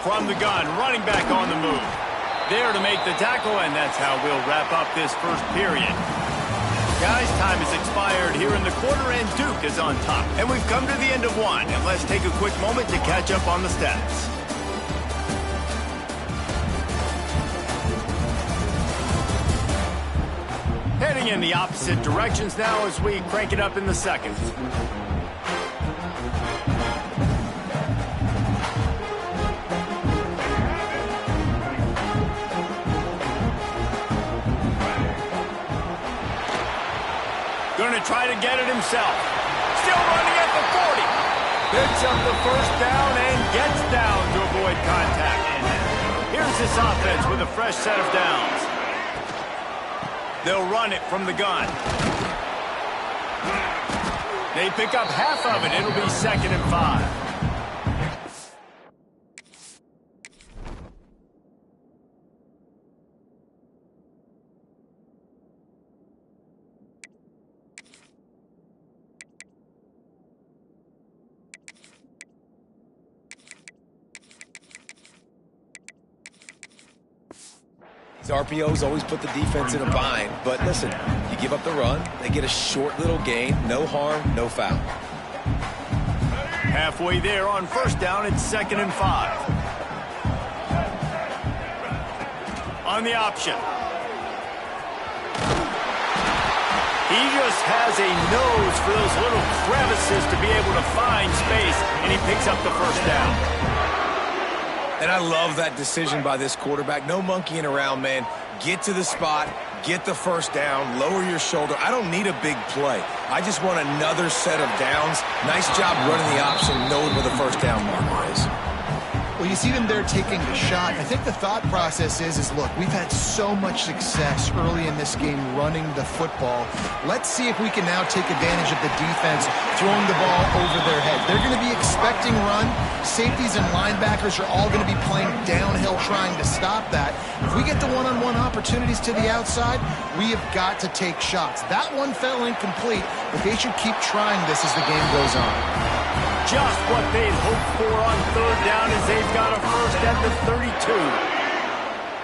From the gun, running back on the move. There to make the tackle, and that's how we'll wrap up this first period. Guys, time has expired here in the quarter, and Duke is on top. And we've come to the end of one, and let's take a quick moment to catch up on the stats. Heading in the opposite directions now as we crank it up in the second. Going to try to get it himself. Still running at the 40. Picks up the first down and gets down to avoid contact. Here's this offense with a fresh set of downs. They'll run it from the gun. They pick up half of it. It'll be 2nd and 5. RPOs always put the defense in a bind, but listen, you give up the run, they get a short little gain, no harm, no foul. Halfway there on first down, it's 2nd and 5. On the option. He just has a nose for those little crevices to be able to find space, and he picks up the first down. And I love that decision by this quarterback. No monkeying around, man. Get to the spot, get the first down, lower your shoulder. I don't need a big play. I just want another set of downs. Nice job running the option, knowing where the first down marker is. Well, you see them there taking the shot. I think the thought process is look, we've had so much success early in this game running the football. Let's see if we can now take advantage of the defense throwing the ball over their head. They're going to be expecting run. Safeties and linebackers are all going to be playing downhill trying to stop that. If we get the one-on-one opportunities to the outside, we have got to take shots. That one fell incomplete, but they should keep trying this as the game goes on. Just what they'd hoped for on third down as they've got a first at the 32.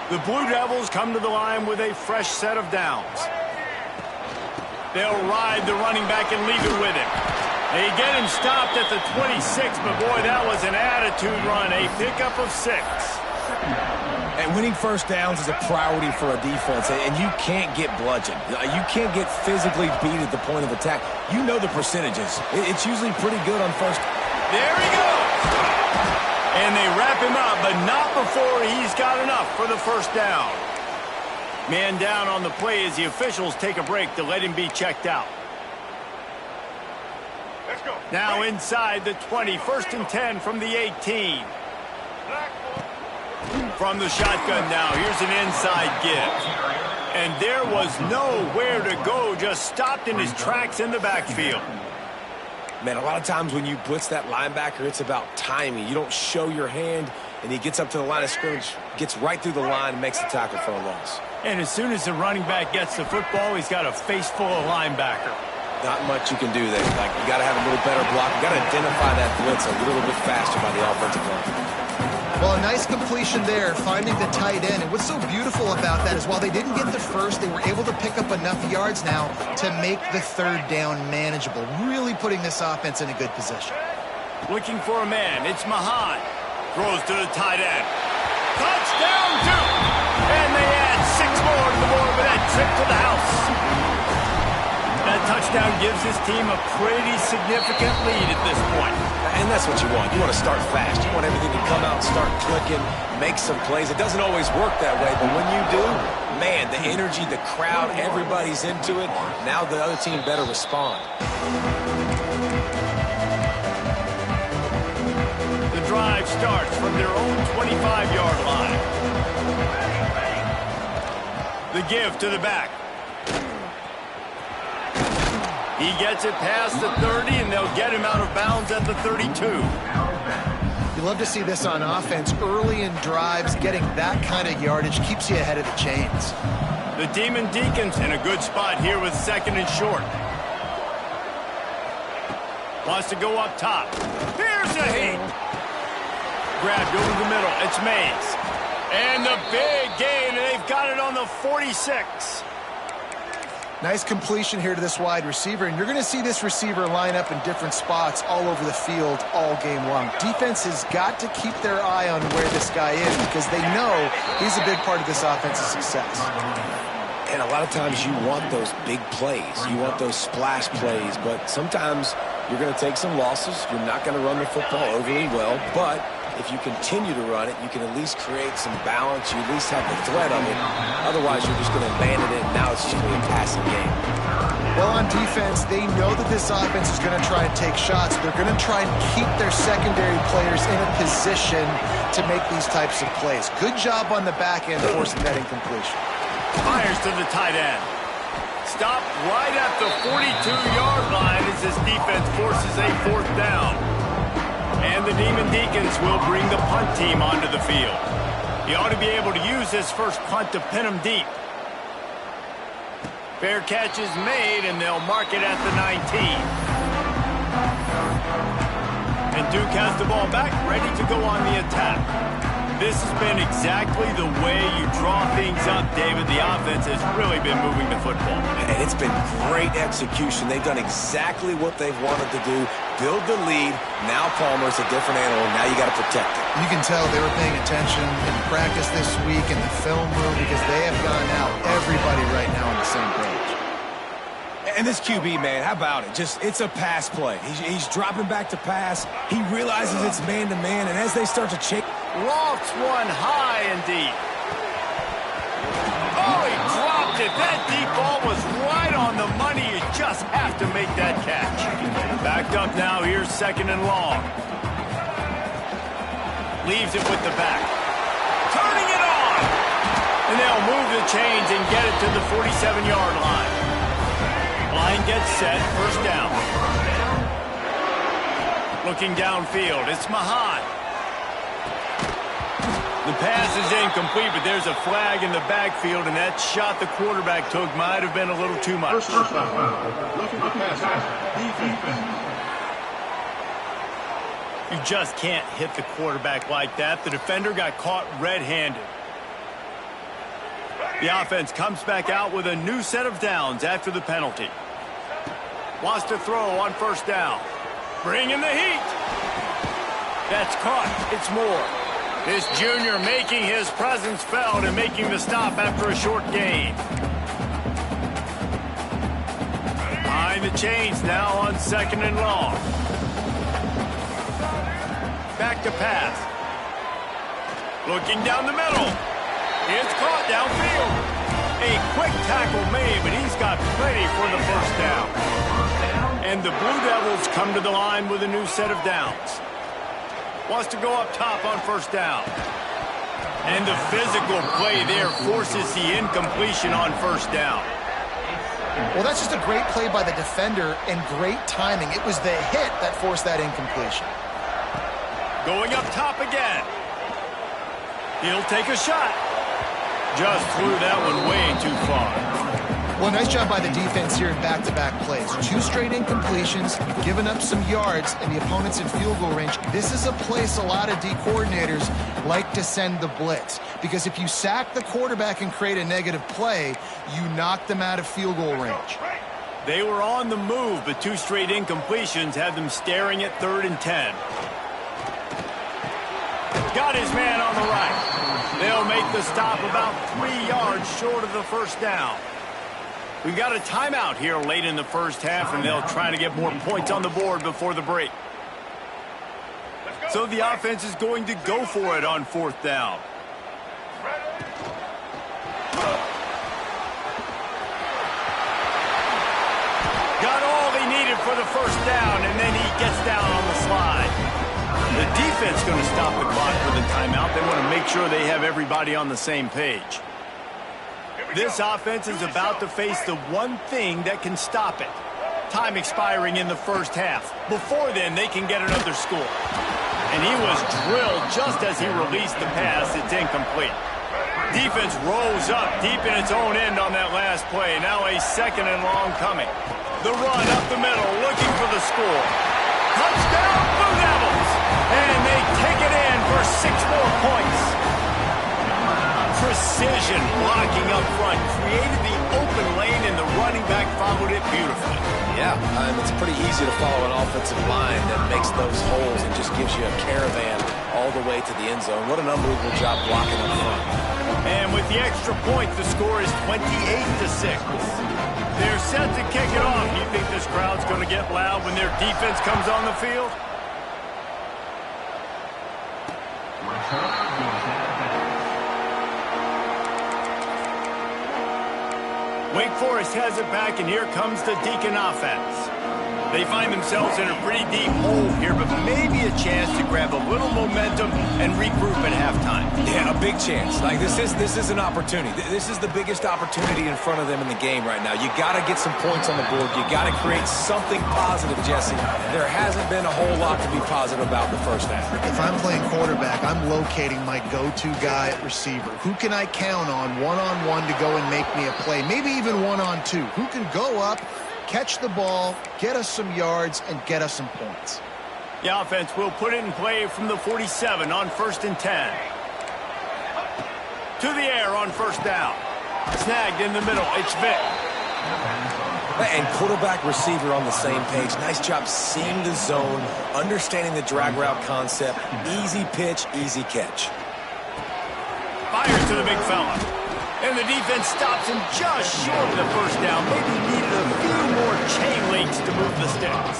The Blue Devils come to the line with a fresh set of downs. They'll ride the running back and leave it with him. They get him stopped at the 26, but boy, that was an attitude run, a pickup of 6. And winning first downs is a priority for a defense, and you can't get bludgeoned. You can't get physically beat at the point of attack. You know the percentages. It's usually pretty good on first. There he goes! And they wrap him up, but not before he's got enough for the first down. Man down on the play as the officials take a break to let him be checked out. Let's go. Now inside the 20, 1st and 10 from the 18. From the shotgun now, here's an inside give. And there was nowhere to go, just stopped in his tracks in the backfield. Man, a lot of times when you blitz that linebacker, it's about timing. You don't show your hand, and he gets up to the line of scrimmage, gets right through the line, and makes the tackle for a loss. And as soon as the running back gets the football, he's got a face full of linebacker. Not much you can do there. Like, you got to have a little better block. You got to identify that blitz a little bit faster by the offensive line. Well, a nice completion there, finding the tight end. And what's so beautiful about that is while they didn't get the first, they were able to pick up enough yards now to make the third down manageable, really putting this offense in a good position. Looking for a man, it's Mahan. Throws to the tight end. Touchdown, Duke! And they add 6 more to the board with that trip to the house. That touchdown gives his team a pretty significant lead at this point. And that's what you want. You want to start fast. You want everything to come out, start clicking, make some plays. It doesn't always work that way, but when you do, man, the energy, the crowd, everybody's into it. Now the other team better respond. The drive starts from their own 25-yard line. The give to the back. He gets it past the 30, and they'll get him out of bounds at the 32. You love to see this on offense. Early in drives, getting that kind of yardage keeps you ahead of the chains. The Demon Deacons in a good spot here with 2nd and short. Wants to go up top. Here's the heat. Grabbed over the middle. It's Mays. And the big gain, and they've got it on the 46. Nice completion here to this wide receiver, and you're going to see this receiver line up in different spots all over the field all game long. Defense has got to keep their eye on where this guy is because they know he's a big part of this offense's success. And a lot of times you want those big plays. You want those splash plays, but sometimes you're going to take some losses. You're not going to run the football overly well, but if you continue to run it, you can at least create some balance. You at least have the threat of it. Otherwise, you're just going to abandon it, and now it's just going to be a passing game. Well, on defense, they know that this offense is going to try and take shots. They're going to try and keep their secondary players in a position to make these types of plays. Good job on the back end forcing that incompletion. Fires to the tight end. Stopped right at the 42-yard line as this defense forces a 4th down. And the Demon Deacons will bring the punt team onto the field. He ought to be able to use this first punt to pin him deep. Fair catch is made, and they'll mark it at the 19. And Duke has the ball back, ready to go on the attack. This has been exactly the way you draw things up, David. The offense has really been moving the football. And it's been great execution. They've done exactly what they've wanted to do. Build the lead. Now Palmer's a different animal. Now you got to protect it. You can tell they were paying attention in practice this week in the film room because they have gone out, everybody right now on the same page. And this QB, man, how about it? It's a pass play. He's dropping back to pass. He realizes it's man-to-man, and as they start to Lofts one high and deep. Oh, he dropped it. That deep ball was right on the money. You just have to make that catch. Backed up now. Here's second and long. Leaves it with the back. Turning it on. And they'll move the chains and get it to the 47-yard line. Line gets set. First down. Looking downfield. It's Mahan. The pass is incomplete, but there's a flag in the backfield, and that shot the quarterback took might have been a little too much. You just can't hit the quarterback like that. The defender got caught red-handed. The offense comes back out with a new set of downs after the penalty. Wants to throw on first down. Bringing the heat. That's caught. It's Moore. This junior making his presence felt and making the stop after a short gain. Behind the chains now on second and long. Back to pass. Looking down the middle. It's caught downfield. A quick tackle made, but he's got plenty for the first down. And the Blue Devils come to the line with a new set of downs. Wants to go up top on first down. And the physical play there forces the incompletion on first down. Well, that's just a great play by the defender and great timing. It was the hit that forced that incompletion. Going up top again. He'll take a shot. Just threw that one way too far. Well, nice job by the defense here in back-to-back plays. 2 straight incompletions, giving up some yards, and the opponent's in field goal range. This is a place a lot of D coordinators like to send the blitz, because if you sack the quarterback and create a negative play, you knock them out of field goal range. They were on the move, but 2 straight incompletions had them staring at 3rd and 10. Got his man on the right. They'll make the stop about 3 yards short of the first down. We've got a timeout here late in the first half, and they'll try to get more points on the board before the break. So the offense is going to go for it on 4th down. Got all they needed for the first down, and then he gets down on the slide. The defense going to stop the clock for the timeout. They want to make sure they have everybody on the same page. This offense is about to face the one thing that can stop it. Time expiring in the first half. Before then, they can get another score. And he was drilled just as he released the pass. It's incomplete. Defense rose up deep in its own end on that last play. Now a second and long coming. The run up the middle, looking for the score. Touchdown, Blue Devils! And they take it in for 6 more points. Precision blocking up front created the open lane, and the running back followed it beautifully. Yeah, it's pretty easy to follow an offensive line that makes those holes and just gives you a caravan all the way to the end zone. What an unbelievable job blocking up front. And with the extra point, the score is 28-6. They're set to kick it off. You think this crowd's going to get loud when their defense comes on the field? Wake Forest has it back, and here comes the Deacon offense. They find themselves in a pretty deep hole here, but maybe a chance to grab a little momentum and regroup at halftime. Yeah, a big chance. Like this is an opportunity. This is the biggest opportunity in front of them in the game right now. You got to get some points on the board. You got to create something positive, Jesse. There hasn't been a whole lot to be positive about in the first half. If I'm playing quarterback, I'm locating my go-to guy at receiver. Who can I count on one-on-one to go and make me a play? Maybe even one-on-two. Who can go up, catch the ball, get us some yards, and get us some points. The offense will put it in play from the 47 on 1st and 10. To the air on first down. Snagged in the middle. It's Vick. And quarterback receiver on the same page. Nice job seeing the zone, understanding the drag route concept. Easy pitch, easy catch. Fires to the big fella. And the defense stops him just short of the first down. Maybe needed a few more chain links to move the sticks.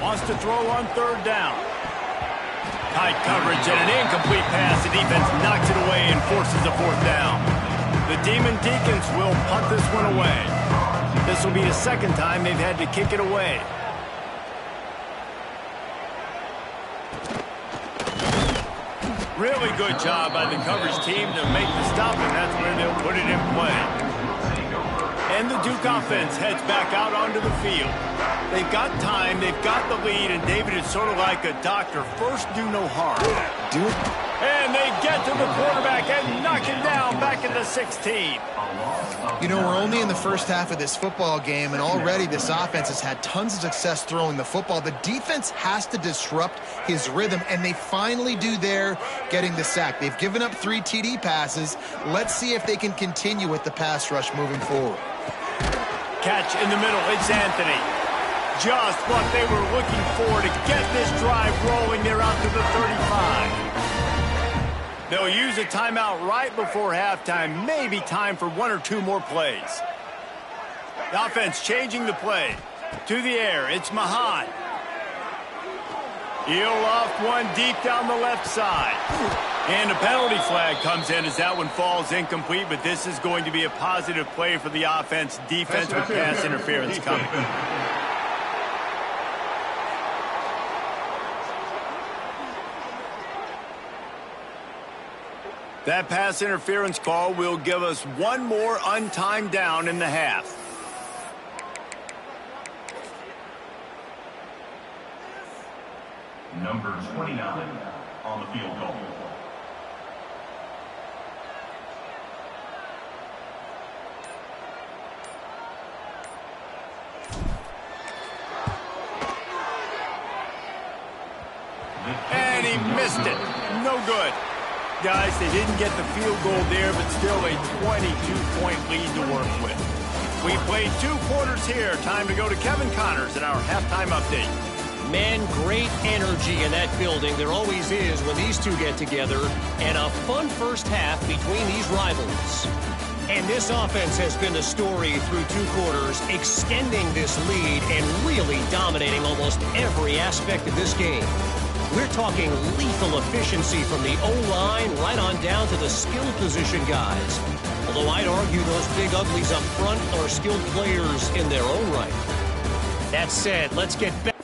Wants to throw on 3rd down. Tight coverage and an incomplete pass. The defense knocks it away and forces a fourth down. The Demon Deacons will punt this one away. This will be the second time they've had to kick it away. Really good job by the coverage team to make the stop, and that's where they'll put it in play. And the Duke offense heads back out onto the field. They've got time, they've got the lead, and David is sort of like a doctor. First, do no harm. Do it. And they get to the quarterback and knock him down back at the 16. You know, we're only in the first half of this football game, and already this offense has had tons of success throwing the football. The defense has to disrupt his rhythm, and they finally do there, getting the sack. They've given up 3 TD passes. Let's see if they can continue with the pass rush moving forward. Catch in the middle. It's Anthony. Just what they were looking for to get this drive rolling. They're out to the 35. They'll use a timeout right before halftime. Maybe time for 1 or 2 more plays. The offense changing the play. To the air, it's Mahan. He'll loft one deep down the left side. And a penalty flag comes in as that one falls incomplete, but this is going to be a positive play for the offense. Defense with pass interference coming. That pass interference call will give us one more untimed down in the half. Number 29 on the field goal. And he missed it. No good. Guys, they didn't get the field goal there, but still a 22-point lead to work with. We played 2 quarters here. Time to go to Kevin Connors in our halftime update. Man, great energy in that building. There always is when these two get together. And a fun first half between these rivals. And this offense has been the story through 2 quarters, extending this lead and really dominating almost every aspect of this game. We're talking lethal efficiency from the O-line right on down to the skilled position guys. Although I'd argue those big uglies up front are skilled players in their own right. That said, let's get back.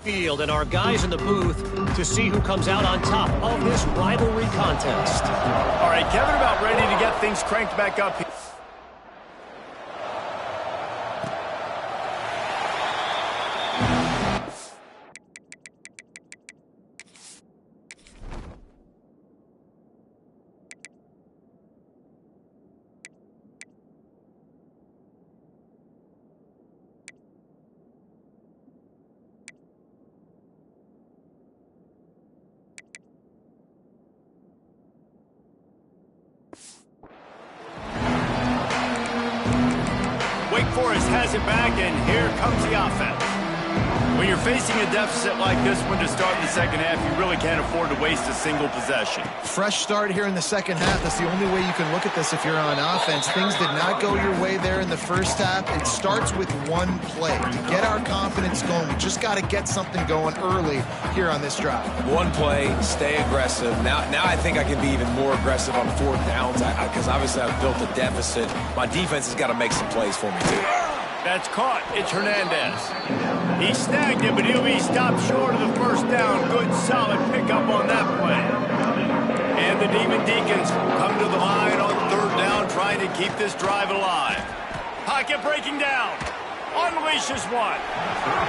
field and our guys in the booth to see who comes out on top of this rivalry contest. All right, Kevin about ready to get things cranked back up here. Wake Forest has it back, and here comes the offense. When you're facing a deficit like this one to start the second half, you really can't afford to waste a single possession. Fresh start here in the second half. That's the only way you can look at this if you're on offense. Things did not go your way there in the first half. It starts with one play. To get our confidence going, we just got to get something going early here on this drive. One play, stay aggressive. Now I think I can be even more aggressive on fourth downs because obviously I've built a deficit. My defense has got to make some plays for me, too. That's caught. It's Hernandez. He snagged it, but he'll be stopped short of the first down. Good, solid pickup on that play. And the Demon Deacons come to the line on third down, trying to keep this drive alive. Pocket breaking down. Unleashes one.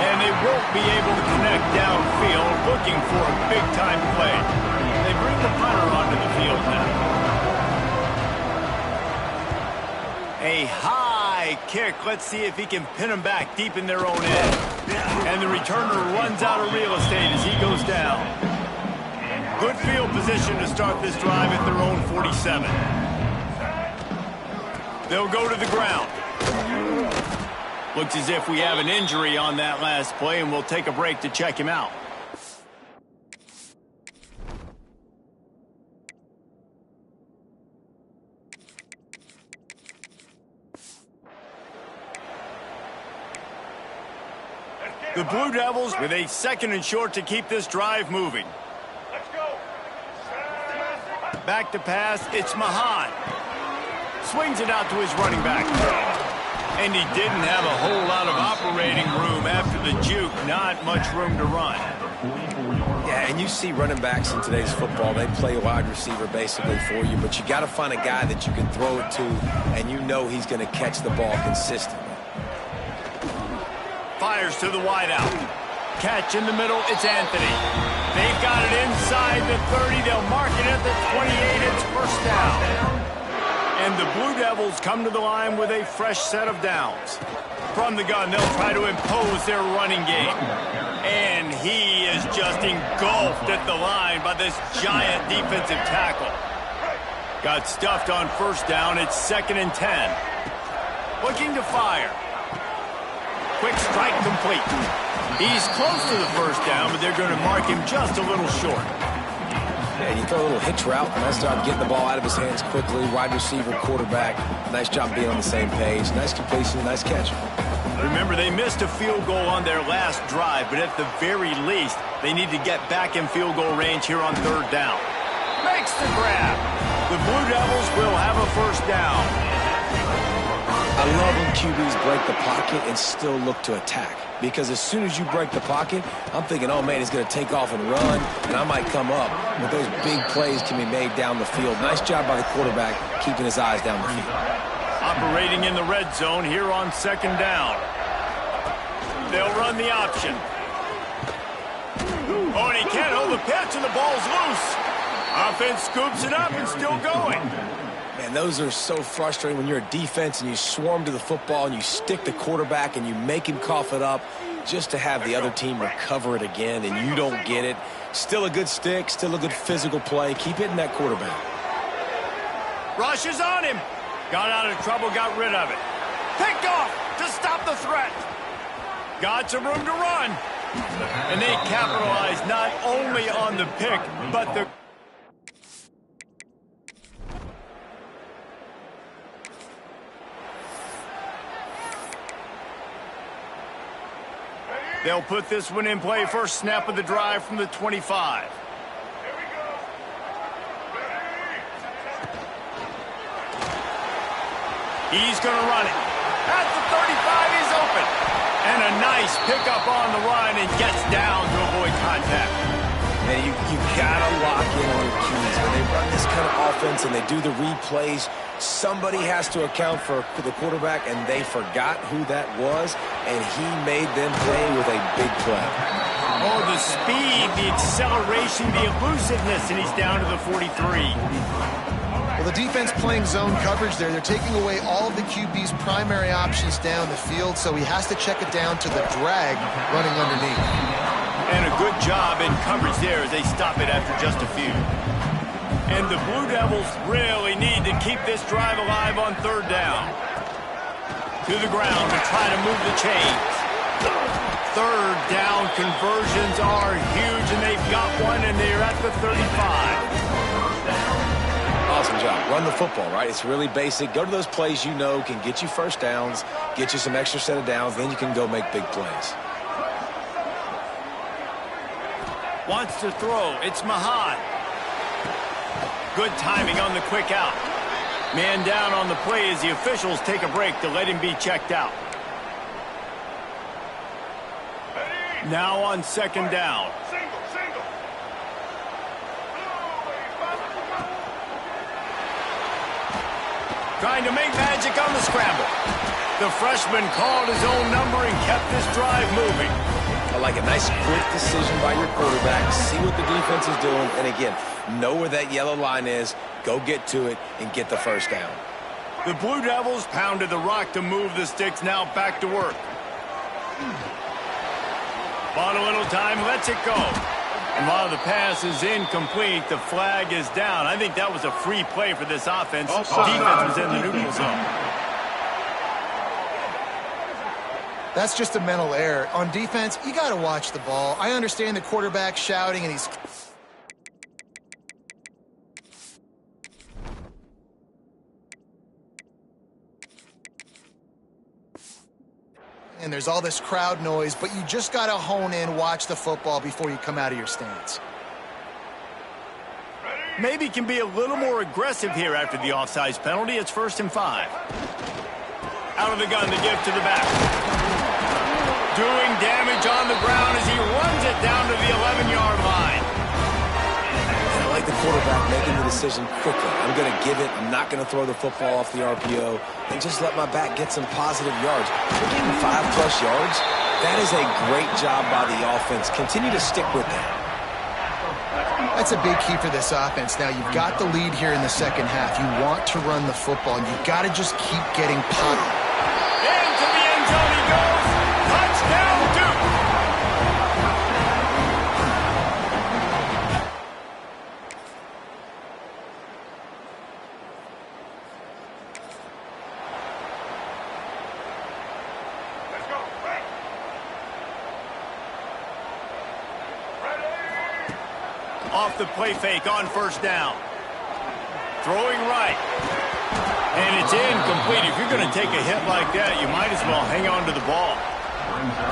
And they won't be able to connect downfield, looking for a big-time play. They bring the punter onto the field now. A high kick. Let's see if he can pin them back deep in their own end. And the returner runs out of real estate as he goes down. Good field position to start this drive at their own 47. They'll go to the ground. Looks as if we have an injury on that last play, and we'll take a break to check him out. The Blue Devils with a second and short to keep this drive moving. Let's go. Back to pass, it's Mahan. Swings it out to his running back. And he didn't have a whole lot of operating room after the juke. Not much room to run. Yeah, and you see running backs in today's football, they play wide receiver basically for you, but you got to find a guy that you can throw it to, and you know he's going to catch the ball consistently. Fires to the wideout. Catch in the middle, it's Anthony. They've got it inside the 30. They'll mark it at the 28. It's first down. And the Blue Devils come to the line with a fresh set of downs. From the gun, they'll try to impose their running game. And he is just engulfed at the line by this giant defensive tackle. Got stuffed on first down. It's 2nd and 10. Looking to fire. Quick strike complete. He's close to the first down, but they're going to mark him just a little short. Yeah, you throw a little hitch route. Nice job getting the ball out of his hands quickly. Wide receiver, quarterback. Nice job being on the same page. Nice completion, nice catch. Remember, they missed a field goal on their last drive, but at the very least, they need to get back in field goal range here on third down. Makes the grab. The Blue Devils will have a first down. I love when QBs break the pocket and still look to attack. Because as soon as you break the pocket, I'm thinking, oh, man, he's going to take off and run, and I might come up. But those big plays can be made down the field. Nice job by the quarterback keeping his eyes down the field. Operating in the red zone here on second down. They'll run the option. Oh, and he can't hold the pitch, and the ball's loose. Offense scoops it up and still going. Man, those are so frustrating when you're a defense and you swarm to the football and you stick the quarterback and you make him cough it up just to have the other team recover it again and you don't get it. Still a good stick, still a good physical play. Keep hitting that quarterback. Rush is on him. Got out of trouble, got rid of it. Picked off to stop the threat. Got some room to run. And they capitalize not only on the pick, but the... They'll put this one in play. First snap of the drive from the 25. He's going to run it. At the 35, he's open. And a nice pickup on the run and gets down to avoid contact. Man, you gotta lock in on your keys. When they run this kind of offense and they do the replays, somebody has to account for the quarterback, and they forgot who that was, and he made them play with a big play. Oh, the speed, the acceleration, the elusiveness, and he's down to the 43. Well, the defense playing zone coverage there. They're taking away all of the QB's primary options down the field, so he has to check it down to the drag running underneath. And a good job in coverage there as they stop it after just a few. And the Blue Devils really need to keep this drive alive on third down. To the ground to try to move the chains. Third down conversions are huge, and they've got one, and they're at the 35. Awesome job. Run the football, right? It's really basic. Go to those plays you know can get you first downs, get you some extra set of downs, then you can go make big plays. Wants to throw. It's Mahad. Good timing on the quick out. Man down on the play as the officials take a break to let him be checked out. Now on second down. Trying to make magic on the scramble. The freshman called his own number and kept this drive moving. I like a nice quick decision by your quarterback. See what the defense is doing. And again, know where that yellow line is. Go get to it and get the first down. The Blue Devils pounded the rock to move the sticks. Now back to work. Bought a little time, lets it go. And while the pass is incomplete, the flag is down. I think that was a free play for this offense. Defense was in the neutral zone. That's just a mental error. On defense, you got to watch the ball. I understand the quarterback shouting, and he's... and there's all this crowd noise, but you just got to hone in, watch the football before you come out of your stance. Maybe can be a little more aggressive here after the offsides penalty. It's 1st and 5. Out of the gun, the give to the back. Doing damage on the ground as he runs it down to the 11-yard line. I like the quarterback making the decision quickly. I'm going to give it. I'm not going to throw the football off the RPO and just let my back get some positive yards. We're getting 5+ yards. That is a great job by the offense. Continue to stick with that. That's a big key for this offense. Now, you've got the lead here in the second half. You want to run the football, and you've got to just keep getting pumped. Into the end zone he goes. Touchdown, Duke. Let's go. Right. Off the play fake on 1st down. Throwing right. And it's incomplete. If you're going to take a hit like that, you might as well hang on to the ball.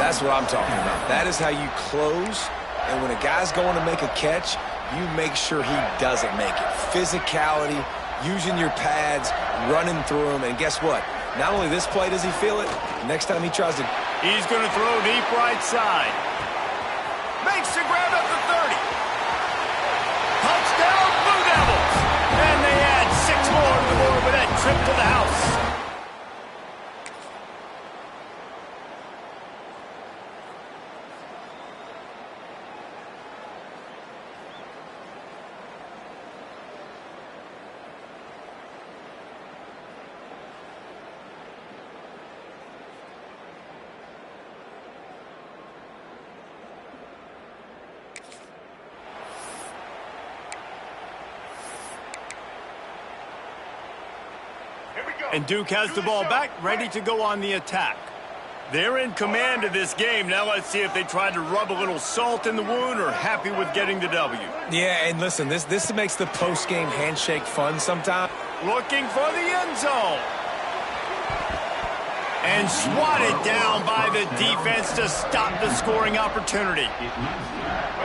That's what I'm talking about. That is how you close. And when a guy's going to make a catch, you make sure he doesn't make it. Physicality, using your pads, running through them. And guess what? Not only this play does he feel it, next time he tries to... He's going to throw deep right side. Makes the grab at the 30. Touchdown, Blue Devils. And they add 6 more to the board with that trip to the house. And Duke has the ball back, ready to go on the attack. They're in command of this game. Now let's see if they try to rub a little salt in the wound or happy with getting the W. Yeah, and listen, this makes the post-game handshake fun sometimes. Looking for the end zone. And swatted down by the defense to stop the scoring opportunity.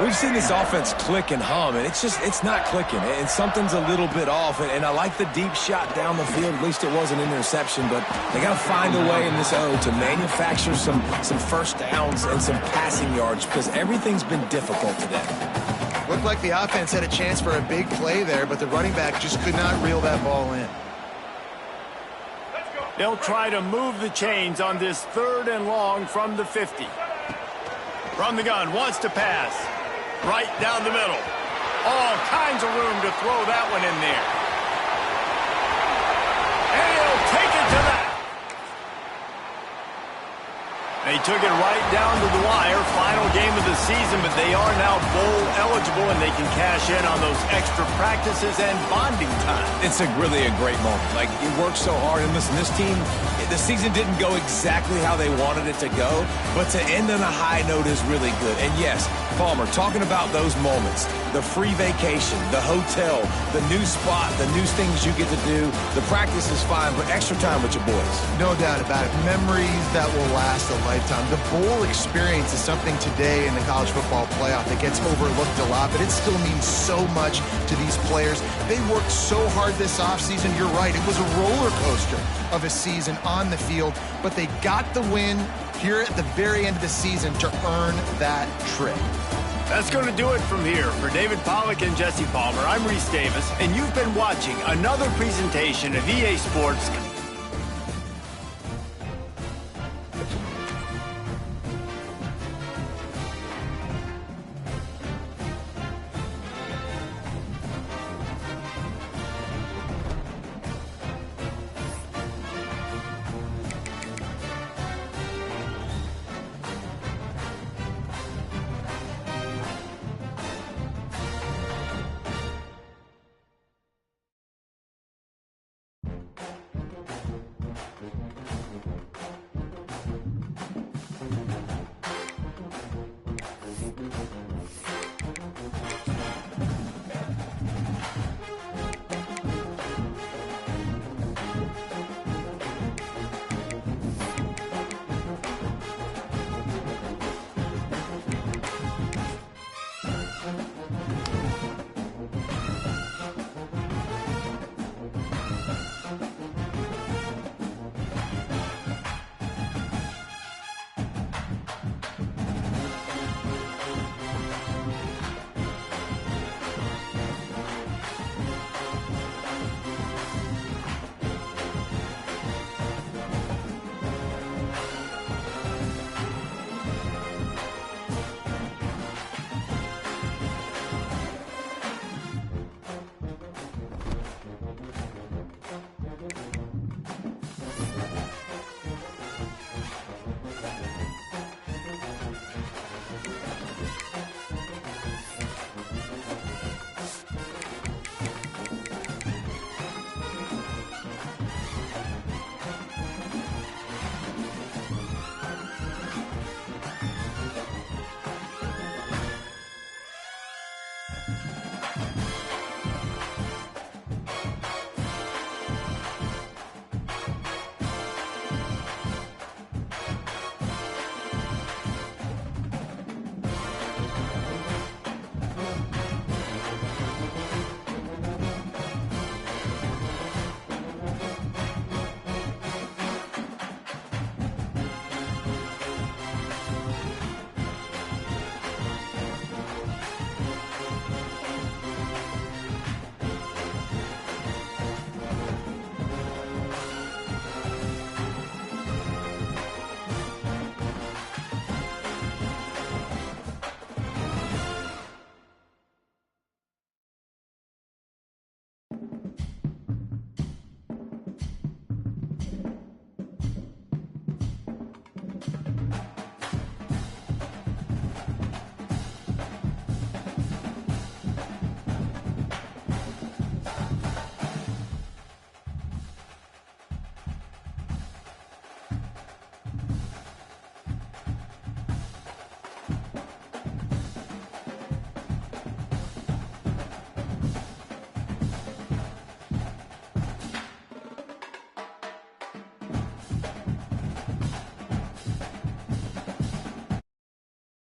We've seen this offense click and hum, and it's not clicking, and something's a little bit off. And I like the deep shot down the field. At least it was an interception, but they got to find a way in this O to manufacture some first downs and some passing yards because everything's been difficult today. Looked like the offense had a chance for a big play there, but the running back just could not reel that ball in. They'll try to move the chains on this 3rd and long from the 50. From the gun, wants to pass. Right down the middle. All kinds of room to throw that one in there. And he'll take it to that. They took it right down to the wire. Final game of the season, but they are now bowl eligible, and they can cash in on those extra practices and bonding time. It's really a great moment. Like, you worked so hard, and listen, this team, the season didn't go exactly how they wanted it to go, but to end on a high note is really good. And yes, Palmer, talking about those moments, the free vacation, the hotel, the new spot, the new things you get to do, the practice is fine, but extra time with your boys. No doubt about it. Memories that will last a lifetime. The bowl experience is something today in the college football playoff that gets overlooked a lot, but it still means so much to these players. They worked so hard this offseason. You're right. It was a roller coaster of a season on the field, but they got the win here at the very end of the season to earn that trip. That's going to do it from here. For David Pollack and Jesse Palmer, I'm Reese Davis, and you've been watching another presentation of EA Sports